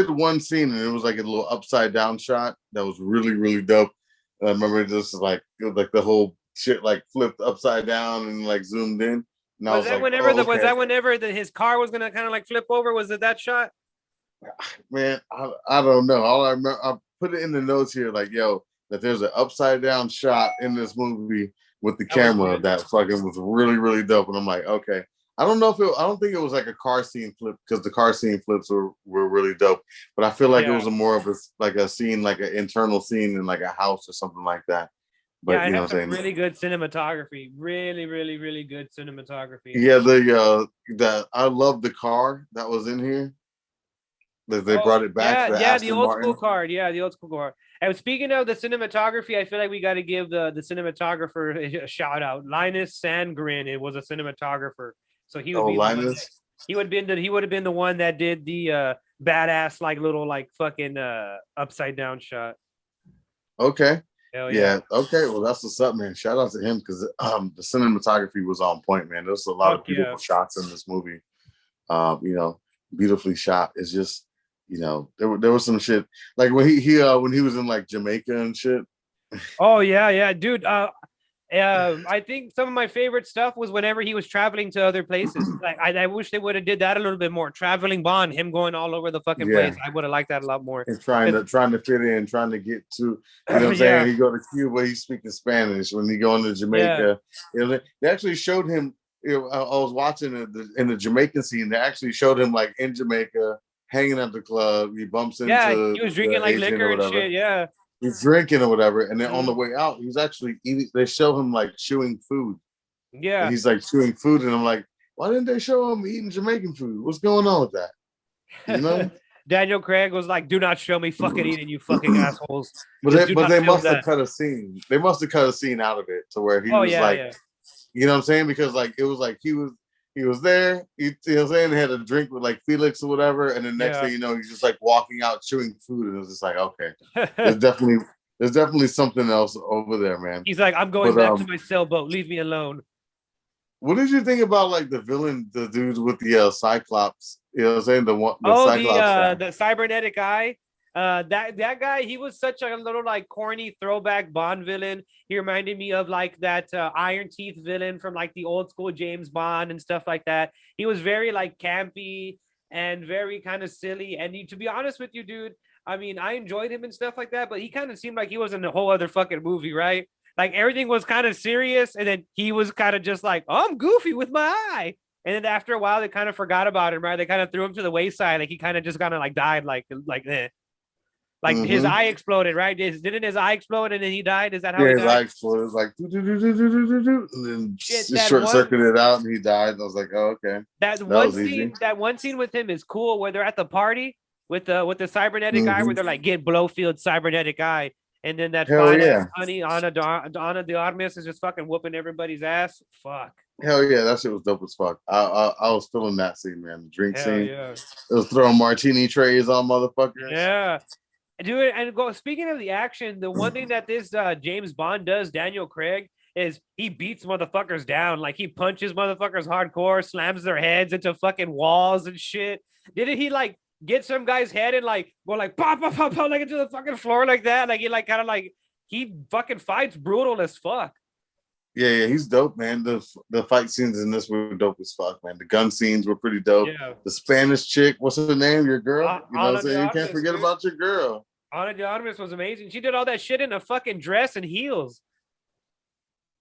one scene and it was like a little upside down shot that was really, really dope. And I remember this like the whole shit like flipped upside down and like zoomed in. And was that whenever his car was gonna kind of like flip over? Was it that shot? Man, I don't know. All I remember, I put it in the notes here, like, yo, that there's an upside down shot in this movie with the camera that fucking was really, really dope. And I'm like, okay. I don't think it was like a car scene flip, because the car scene flips were really dope. But I feel like it was more of a scene, like an internal scene in like a house or something like that. But yeah, it has some really good cinematography. Really, really, really good cinematography. Yeah, I love the car that was in here. They brought it back. The old school car. Yeah, the old school car. And speaking of the cinematography, I feel like we got to give the cinematographer a shout out. Linus Sandgren, it was a cinematographer. So he would be Linus. He would have been the one that did the badass like little like fucking upside down shot. Okay. Hell yeah. Okay. Well, that's what's up, man. Shout out to him, because the cinematography was on point, man. There's a lot of beautiful shots in this movie. Beautifully shot. It's just, there was some shit like when he was in like Jamaica and shit. Oh yeah, dude. I think some of my favorite stuff was whenever he was traveling to other places. Like I wish they would have did that a little bit more. Traveling Bond, him going all over the fucking place. I would have liked that a lot more. And trying to fit in, trying to get to, you know what I'm saying? He go to Cuba, he's speaking Spanish. When he going to Jamaica, they actually showed him. I was watching in the Jamaican scene. They actually showed him like in Jamaica, hanging at the club. He bumps into. Yeah, he was drinking like liquor and shit. Yeah. He's drinking or whatever, and then on the way out, he's actually eating. They show him like chewing food. Yeah, and he's like chewing food, and I'm like, why didn't they show him eating Jamaican food? What's going on with that? You know, Daniel Craig was like, "Do not show me fucking eating, you fucking assholes." But they must have cut a scene. They must have cut a scene out of it to where he was like, you know what I'm saying? Because like it was like he was there. You know what I'm saying? He had a drink with like Felix or whatever, and then next thing you know, he's just like walking out chewing food, and it was just like, okay, there's definitely something else over there, man. He's like, I'm going back to my sailboat. Leave me alone. What did you think about like the villain, the dude with the Cyclops? You know what I'm saying? The cybernetic eye. That guy, he was such a little like corny throwback Bond villain. He reminded me of like that Iron Teeth villain from like the old school James Bond and stuff like that. He was very like campy and very kind of silly. And to be honest with you, dude, I mean, I enjoyed him and stuff like that, but he kind of seemed like he was in a whole other fucking movie, right? Like everything was kind of serious, and then he was kind of just like, oh, I'm goofy with my eye. And then after a while, they kind of forgot about him, right? They kind of threw him to the wayside. Like he kind of just kind of like died, like eh. Like his eye exploded, right? Didn't his eye explode and then he died? Is that how he died? His eye exploded. It was like and then short circuited out and he died. I was like, oh, okay. That one scene with him is cool where they're at the party with the cybernetic eye, where they're like, get Blowfield cybernetic eye, and then that Hell fine yeah. ass honey Ana de Armas is just fucking whooping everybody's ass. Fuck. Hell yeah, that shit was dope as fuck. I was feeling that scene, man. The drink Hell scene. yeah. It was throwing martini trays on motherfuckers. Yeah. Dude, and speaking of the action, the one thing that this James Bond does, Daniel Craig, is he beats motherfuckers down. Like he punches motherfuckers hardcore, slams their heads into fucking walls and shit. Didn't he like get some guy's head and like go like pop pop pop pop like into the fucking floor like that? Like he like kind of like he fucking fights brutal as fuck. Yeah, he's dope, man. The fight scenes in this were dope as fuck, man. The gun scenes were pretty dope. Yeah. The Spanish chick, what's her name? Your girl? You know what Ana I'm saying? You de can't Armas, forget dude. about your girl. Ana de Armas was amazing. She did all that shit in a fucking dress and heels.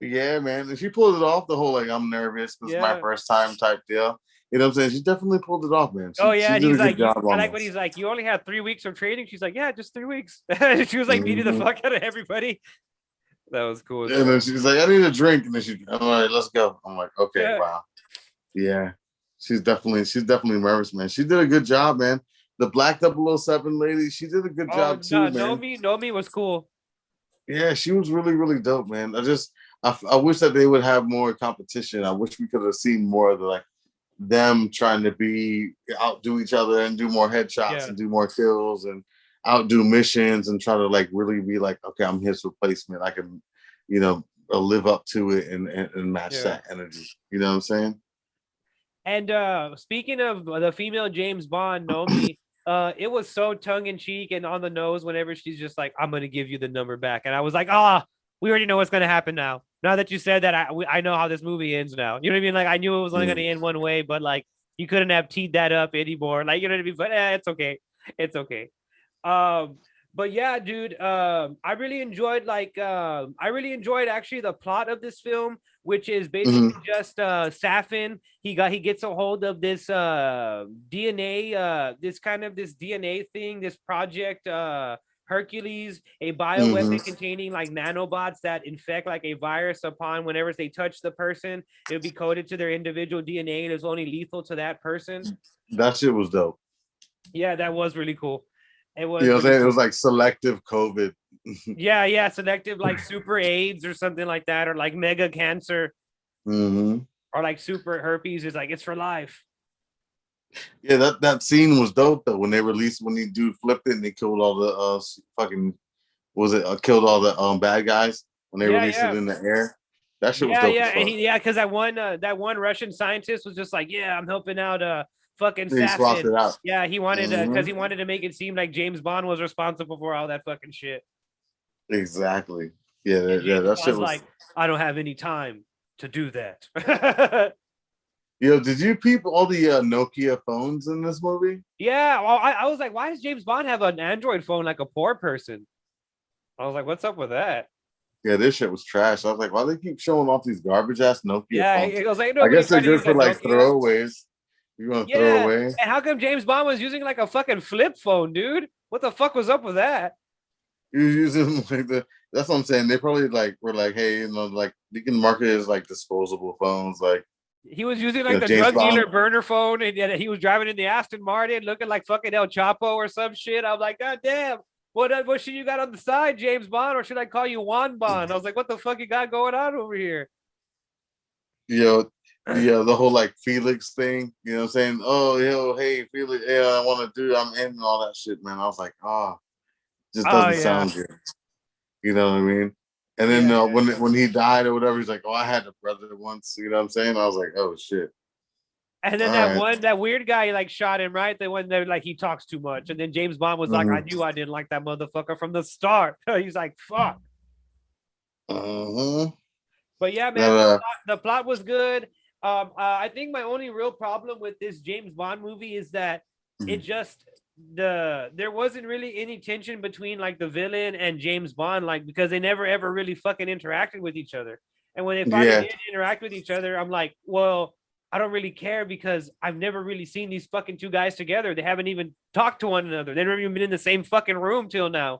Yeah, man. And she pulled it off, the whole like I'm nervous because it's my Yeah. first time type deal. You know what I'm saying? She definitely pulled it off, man. Oh yeah, she and did he's a good like, job I on like when this. he's like, you only had 3 weeks of training. She's like, yeah, just 3 weeks. She was like beating the fuck out of everybody. That was cool. And then she's like, I need a drink. And then I'm like, let's go. I'm like, okay, Yeah. wow. Yeah. She's definitely nervous, man. She did a good job, man. The Black 007 lady, she did a good job too, man. Nomi was cool. Yeah, she was really, really dope, man. I wish that they would have more competition. I wish we could have seen more of the like them trying to outdo each other and do more headshots and do more kills and outdo missions and try to like really be like, okay, I'm his replacement. I can, live up to it and match that energy. You know what I'm saying? And speaking of the female James Bond, Nomi, it was so tongue in cheek and on the nose whenever she's just like, I'm gonna give you the number back, and I was like, we already know what's gonna happen now. Now that you said that, I know how this movie ends now. You know what I mean? Like I knew it was only gonna end one way, but like you couldn't have teed that up anymore. Like you know what I mean? But it's okay. It's okay. But yeah, dude, I really enjoyed actually the plot of this film, which is basically just Safin. He gets a hold of this DNA, this DNA thing, this project Hercules, a bioweapon containing like nanobots that infect like a virus upon whenever they touch the person, it would be coded to their individual DNA and it's only lethal to that person. That shit was dope. Yeah, that was really cool. It was, you know what I'm saying? It was like selective COVID. yeah, selective like super AIDS or something like that, or like mega cancer, or like super herpes. Is like it's for life. Yeah, that scene was dope though. When the dude flipped it and they killed all the killed all the bad guys when they released it in the air. That shit was dope. Yeah, because that one Russian scientist was just like, yeah, I'm helping out fucking he swapped it out. Yeah, he wanted because he wanted to make it seem like James Bond was responsible for all that fucking shit. Exactly. Yeah, that shit was like, I don't have any time to do that. Did you peep all the Nokia phones in this movie? Yeah, well, I was like, why does James Bond have an Android phone like a poor person? I was like, what's up with that? Yeah, this shit was trash. I was like, why do they keep showing off these garbage ass Nokia phones? It was like, I guess they're good for like throwaways. You're gonna throw away. And how come James Bond was using like a fucking flip phone, dude? What the fuck was up with that? He was using like that's what I'm saying. They probably like were like, hey, like you can market it as like disposable phones, like. He was using like the drug dealer burner phone, and he was driving in the Aston Martin, looking like fucking El Chapo or some shit. I'm like, God damn, what shit you got on the side, James Bond, or should I call you Juan Bond? I was like, what the fuck you got going on over here? The whole like Felix thing, you know what I'm saying? Oh, hey Felix, yeah, I'm in and all that shit, man. I was like, just doesn't sound good. You know what I mean? And then when he died or whatever, he's like, I had a brother once. You know what I'm saying? I was like, oh shit. And then that weird guy like shot him, right? The one that like he talks too much. And then James Bond was like, I knew I didn't like that motherfucker from the start. He's like, fuck. But yeah, man, the plot was good. I think my only real problem with this James Bond movie is that it just there wasn't really any tension between like the villain and James Bond, like because they never ever really fucking interacted with each other. And when they finally did interact with each other, I'm like, well, I don't really care because I've never really seen these fucking two guys together. They haven't even talked to one another. They've never even been in the same fucking room till now.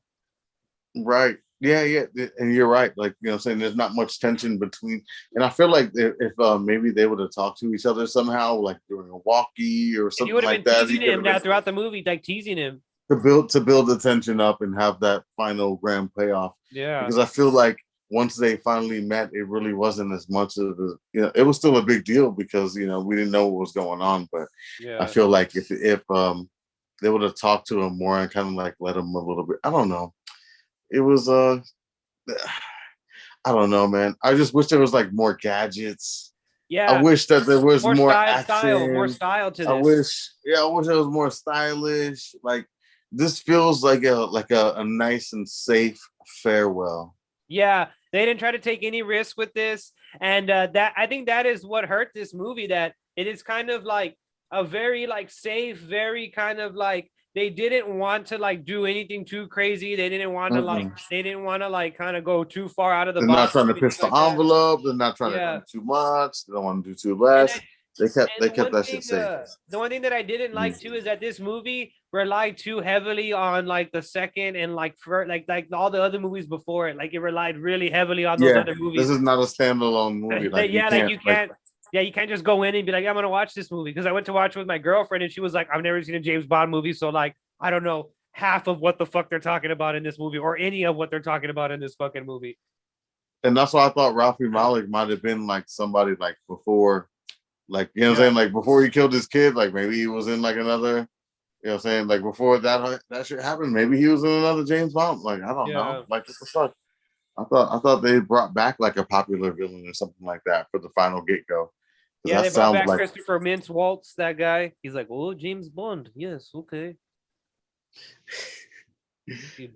Right. Yeah, and you're right. Like, you know what I'm saying, there's not much tension between, and I feel like if maybe they would have talked to each other somehow, like during a walkie or And he something would have like been that, he teasing could him have now been throughout the movie, like teasing him. to build the tension up and have that final grand payoff. Yeah. Because I feel like once they finally met, it really wasn't as much of a, you know, it was still a big deal because, you know, we didn't know what was going on. But I Yeah. feel like if they would have talked to him more and kind of like let him a little bit, I don't know. It was I don't know, man. I just wish there was like more gadgets. I Yeah. wish that there was More more more action. style to I this. wish it was more stylish. Like this feels like a nice and safe farewell. Yeah, they didn't try to take any risks with this, and that I think that is what hurt this movie. That it is kind of like a very like safe, very kind of like they didn't want to like do anything too crazy. They didn't want to Mm-mm. like kind of go too far out of the They're not box trying or to anything push the like that. envelope. They're not trying to Yeah, do too much. They don't want to do too and less. They kept and that shit safe. the one thing that I didn't like Mhm. too is that this movie relied too heavily on like the second and like for like all the other movies before it. Like it relied really heavily on those Yeah, other this movies. is not a standalone movie. Like you Yeah, like can't you like can't. Yeah, you can't just go in and be like, I'm gonna watch this movie because I went to watch it with my girlfriend and she was like, I've never seen a James Bond movie, so like I don't know half of what the fuck they're talking about in this movie or any of what they're talking about in this fucking movie. and that's why I thought Ralphie Malik might have been like somebody like before, like you know what I'm Yeah. saying, like before he killed his kid, like maybe he was in like another, you know what I'm saying, like before that shit happened, maybe he was in another James Bond. Like I don't Yeah. know, like what the fuck. I thought they brought back like a popular villain or something like that for the final get go. Because Yeah, that they brought sounds back like Christopher Mintz Waltz, that guy. He's like, oh, James Bond. Yes, okay.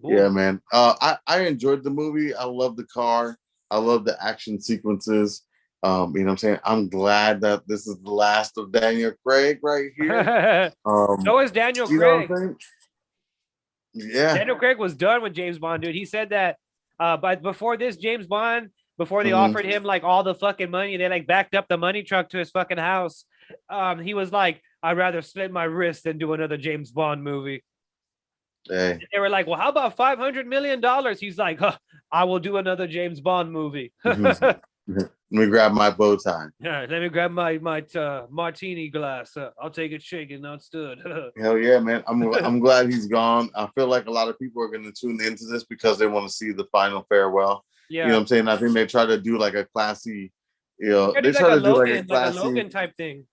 yeah, man. I enjoyed the movie. I love the car. I love the action sequences. You know what I'm saying? I'm glad that this is the last of Daniel Craig right here. So is Daniel You know what Craig. I'm saying? Yeah. Daniel Craig was done with James Bond, dude. He said that but before this James Bond, before they Mhm. offered him like all the fucking money, they like backed up the money truck to his fucking house. He was like, I'd rather slit my wrist than do another James Bond movie. Hey. And they were like, well, how about $500 million? He's like, huh, I will do another James Bond movie. Mhm. Let me grab my bow tie. Yeah, let me grab my martini glass. I'll take it shaken, not stood. Hell yeah, man. I'm glad he's gone. I feel like a lot of people are gonna tune into this because they want to see the final farewell. You know what Yeah, I'm saying? I think they try to do like a classy, you know, gotta they do try to do like a Like a classy, Logan type thing.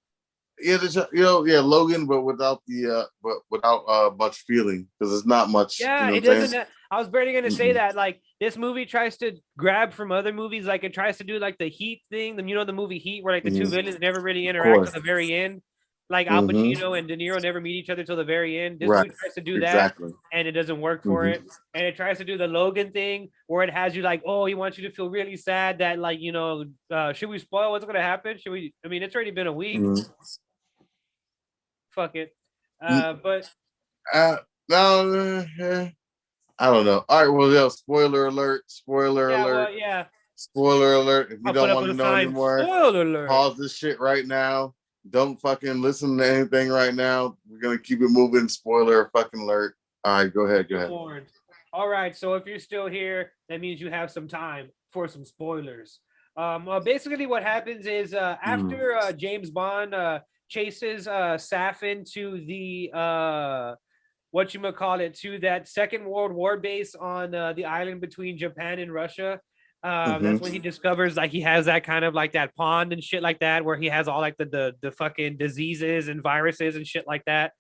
yeah, you know, yeah, Logan, but without the but without much feeling because it's not much. You Yeah, know it what I'm saying? doesn't. I was barely gonna say Mm-mm. that. Like this movie tries to grab from other movies, like it tries to do like the Heat thing. You know the movie Heat, where like the two Mhm. villains never really Of interact course. till the very end. Like Al Hmm. Pacino and De Niro never meet each other till the very end. This Right. movie tries to do that, Exactly. and it doesn't work for Hmm. it. And it tries to do the Logan thing, where it has you like, oh, he wants you to feel really sad that like should we spoil what's gonna happen? Should we? I mean, it's already been a week. Hmm. Fuck it. Mm, But no, I don't know. All right, well, yeah, spoiler alert, spoiler yeah, alert. well, yeah. Spoiler alert. If you I'll put don't up want with to a know sign. anymore, Spoiler alert. pause this shit right now. Don't fucking listen to anything right now. We're gonna keep it moving. Spoiler fucking alert. All right, go ahead. Go You're ahead. warned. All right, so if you're still here, that means you have some time for some spoilers. Basically, what happens is after James Bond chases Safin to the what you call it to that Second World War base on the island between Japan and Russia. That's when he discovers like he has that kind of like that pond and shit like that, where he has all like the fucking diseases and viruses and shit like that.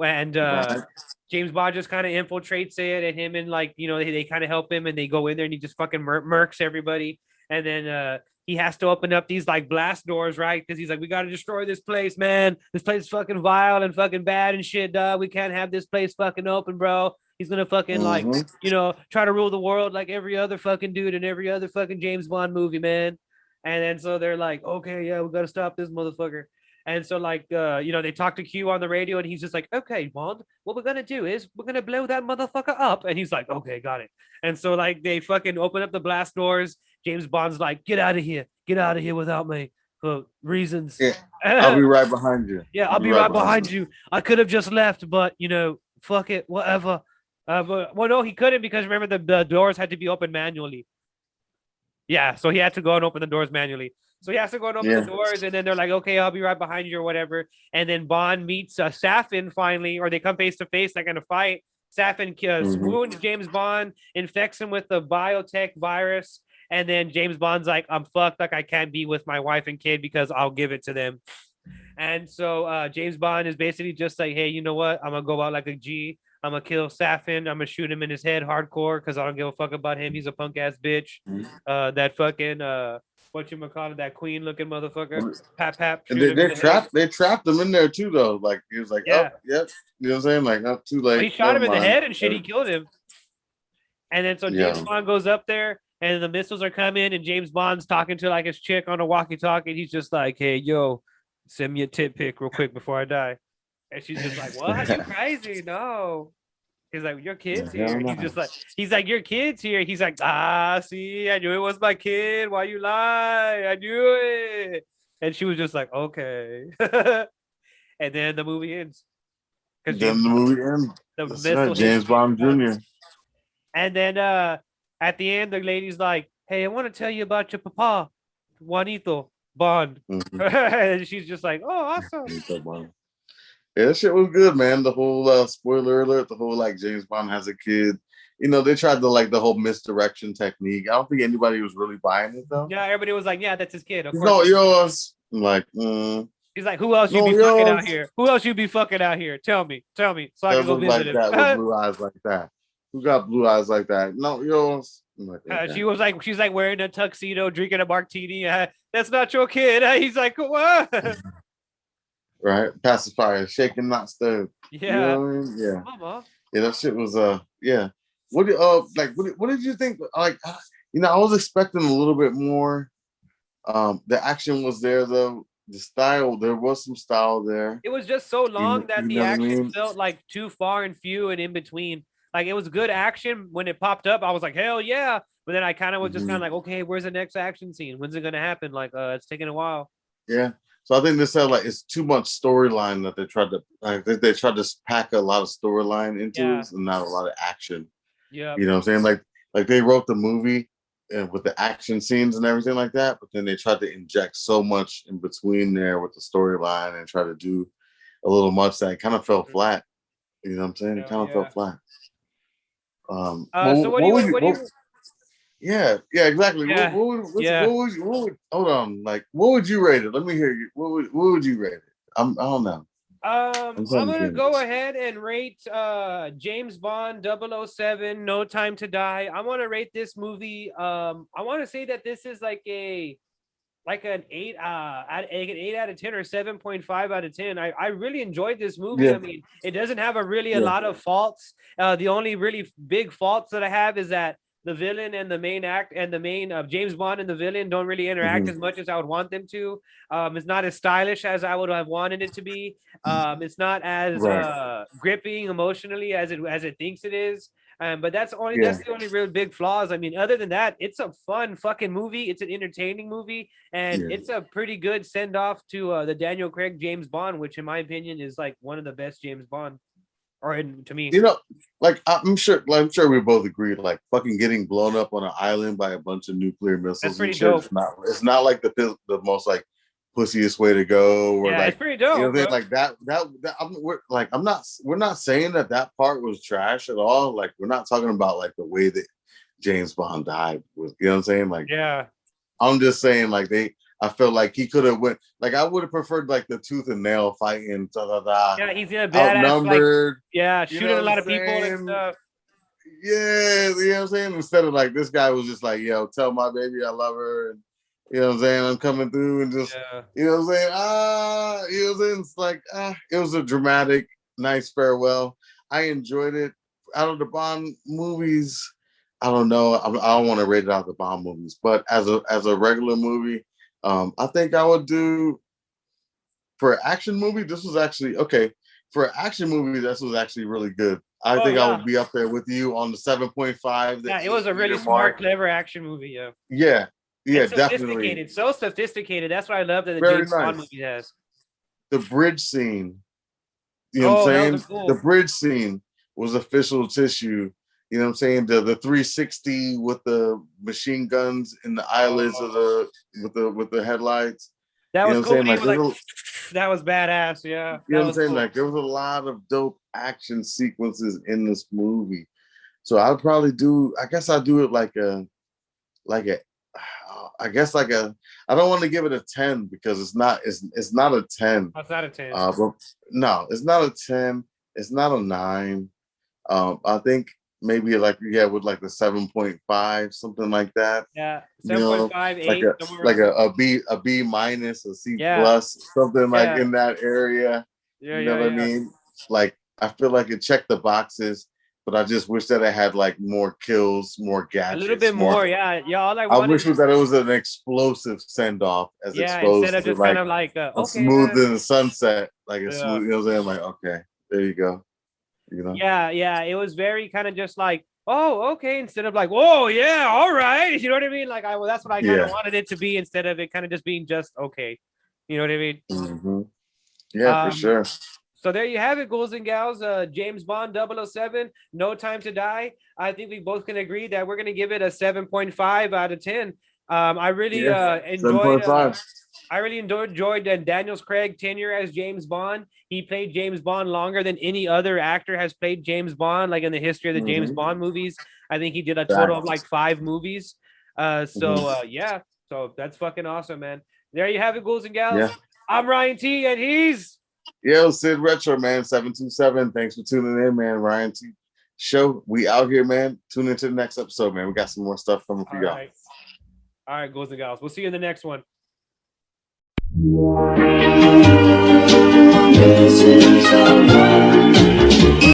And Right. James Bond just kind of infiltrates it, and him and like they kind of help him, and they go in there and he just fucking murks everybody, and then he has to open up these like blast doors, right? Because he's like, we got to destroy this place, man. This place is fucking vile and fucking bad and shit, dog. We can't have this place fucking open, bro. He's gonna fucking like, try to rule the world like every other fucking dude in every other fucking James Bond movie, man. And then so they're like, okay, yeah, we gotta stop this motherfucker. And so like, they talk to Q on the radio, and he's just like, okay, Bond, what we're gonna do is we're gonna blow that motherfucker up. And he's like, okay, got it. And so like they fucking open up the blast doors. James Bond's like, get out of here without me for reasons. Yeah, I'll be right behind you. Yeah, I'll be right behind you. I could have just left, but fuck it, whatever. But well, no, he couldn't because remember the doors had to be opened manually. Yeah, so he had to go and open the doors manually. So he has to go and open the doors, and then they're like, "Okay, I'll be right behind you" or whatever. And then Bond meets Safin finally, or they come face to face. They're gonna fight. Safin swoons James Bond, infects him with the biotech virus, and then James Bond's like, "I'm fucked. Like I can't be with my wife and kid because I'll give it to them." And so James Bond is basically just like, hey, you know what? I'm gonna go out like a G. I'm gonna kill Safin. I'm gonna shoot him in his head hardcore because I don't give a fuck about him. He's a punk ass bitch. That fucking what you call it? That queen looking motherfucker. Pap. And they trapped him in there too though. Like he was like, yeah. oh, yep. You know what I'm saying? Like not too late. Well, he shot him in the head and shit. He killed him. And then so James Bond goes up there and the missiles are coming and James Bond's talking to like his chick on a walkie-talkie. And he's just like, hey, yo, send me a tit pic real quick before I die. And she's just like, what? You crazy? No. He's like, your kid's here. He's like, your kid's here. He's like, see, I knew it was my kid. Why you lie? I knew it. And she was just like, okay. And then the movie ends. Then the movie ends. That's right, James Bond Jr. And then at the end, the lady's like, hey, I want to tell you about your papa, Juanito Bond. And she's just like, oh, awesome. Yeah, that shit was good, man. The whole spoiler alert, the whole like James Bond has a kid. You know, they tried to like the whole misdirection technique. I don't think anybody was really buying it though. Yeah, everybody was like, yeah, that's his kid. Of course. No, yours. I'm like, He's like, who else you be fucking out here? Who else you be fucking out here? Tell me. So I can go visit him. With blue eyes like that. Who got blue eyes like that? No, yours. Like, okay. She's like wearing a tuxedo, drinking a martini. That's not your kid. He's like, what? Right, pacifier, shaken, not stirred. Yeah, you know what I mean? Yeah, Mama. Yeah, that shit was yeah. What did you think? Like, you know, I was expecting a little bit more. The action was there though. The style, there was some style there. It was just so long that the action felt like too far and few and in between. Like it was good action when it popped up. I was like, hell yeah. But then I kind of was just kind of like, okay, where's the next action scene? When's it gonna happen? Like, it's taking a while. Yeah. So I think they said like it's too much storyline that they tried to they tried to pack a lot of storyline into it and not a lot of action. Yeah. You know what I'm saying? Like they wrote the movie with the action scenes and everything like that, but then they tried to inject so much in between there with the storyline and try to do a little much that it kind of fell flat. You know what I'm saying? It kind of fell flat. So what do you Yeah, exactly. Yeah. What would hold on? Like, what would you rate it? Let me hear you. What would you rate it? I don't know. I'm gonna go ahead and rate James Bond 007 No Time to Die. I'm gonna rate this movie. I want to say that this is like an 8 out of 10 or 7.5 out of 10. I really enjoyed this movie. Yeah. I mean, it doesn't have a lot of faults. The only really big faults that I have is that the villain and the main James Bond and the villain don't really interact as much as I would want them to. It's not as stylish as I would have wanted it to be. It's not as gripping emotionally as it thinks it is. But that's the only real big flaws. I mean, other than that, it's a fun fucking movie. It's an entertaining movie, and it's a pretty good send off to the Daniel Craig James Bond, which in my opinion is like one of the best James Bond. To me, you know, like I'm sure we both agree. Like fucking getting blown up on an island by a bunch of nuclear missiles. That's pretty dope. It's not like the most like pussiest way to go. Or like, it's pretty dope. You know, like that. We're not saying that part was trash at all. Like we're not talking about like the way that James Bond died. You know what I'm saying? Like, I'm just saying like I felt like he could have went. Like I would have preferred like the tooth and nail fighting. Yeah, he's in a badass. Outnumbered. Like, shooting a lot of people and stuff. Yeah, you know what I'm saying? Instead of like this guy was just like, yo, tell my baby I love her, and you know what I'm saying, I'm coming through and just you know what I'm saying? You know what I'm saying? It's like it was a dramatic, nice farewell. I enjoyed it. Out of the Bond movies, I don't know. I don't want to rate it out of the Bond movies, but as a regular movie. I think I would do for an action movie. This was actually okay. For an action movie, this was actually really good. I think I would be up there with you on the 7.5. Yeah, it was a really smart, clever action movie. Yeah, definitely. So sophisticated. That's what I love that the James Bond movie has. The bridge scene. You know what I'm saying? Cool. The bridge scene was official tissue. You know what I'm saying? The 360 with the machine guns in the eyelids of the with the headlights. That You was know what cool. I'm saying? Like, That was badass. Yeah, you know that what I'm was saying? cool. Like, there was a lot of dope action sequences in this movie. So I'd probably do. I guess I'll do it like a. I guess like a. I don't want to give it a 10 because it's not. It's not a 10. That's not a 10. But no, it's not a 10. It's not a 9. I think maybe like with like the 7.5, something like that. Yeah, You know, 7.5, 8. like a B minus, a C Yeah. plus, something like Yeah. in that area. Yeah, You know what I mean? Like I feel like it checked the boxes, but I just wish that it had like more kills, more gadgets, A little bit more. Yeah. All I I wanted. wish that it was an explosive send off as Instead opposed of to just like kind of like, a okay. smooth in the sunset, like a Yeah. smooth. You know what I'm saying? Like, okay, there you go. You know? Yeah. It was very kind of just like, oh, okay. Instead of like, oh, yeah, all right. You know what I mean? Like, that's what I kind of wanted it to be instead of it kind of just being just okay. You know what I mean? Mm-hmm. Yeah, for sure. So there you have it, ghouls and gals. James Bond 007, No Time to Die. I think we both can agree that we're going to give it a 7.5 out of 10. I really enjoyed 7.5. I really enjoyed Daniel Craig's tenure as James Bond. He played James Bond longer than any other actor has played James Bond, like in the history of the James Bond movies. I think he did a total of like 5 movies. Yeah, so that's fucking awesome, man. There you have it, ghouls and gals. Yeah. I'm Ryan.T, and he's Yo, Syd Retro, man, 727. Thanks for tuning in, man. Ryan.T show. We out here, man. Tune into the next episode, man. We got some more stuff coming for y'all. All right, ghouls and gals. We'll see you in the next one. This is the one.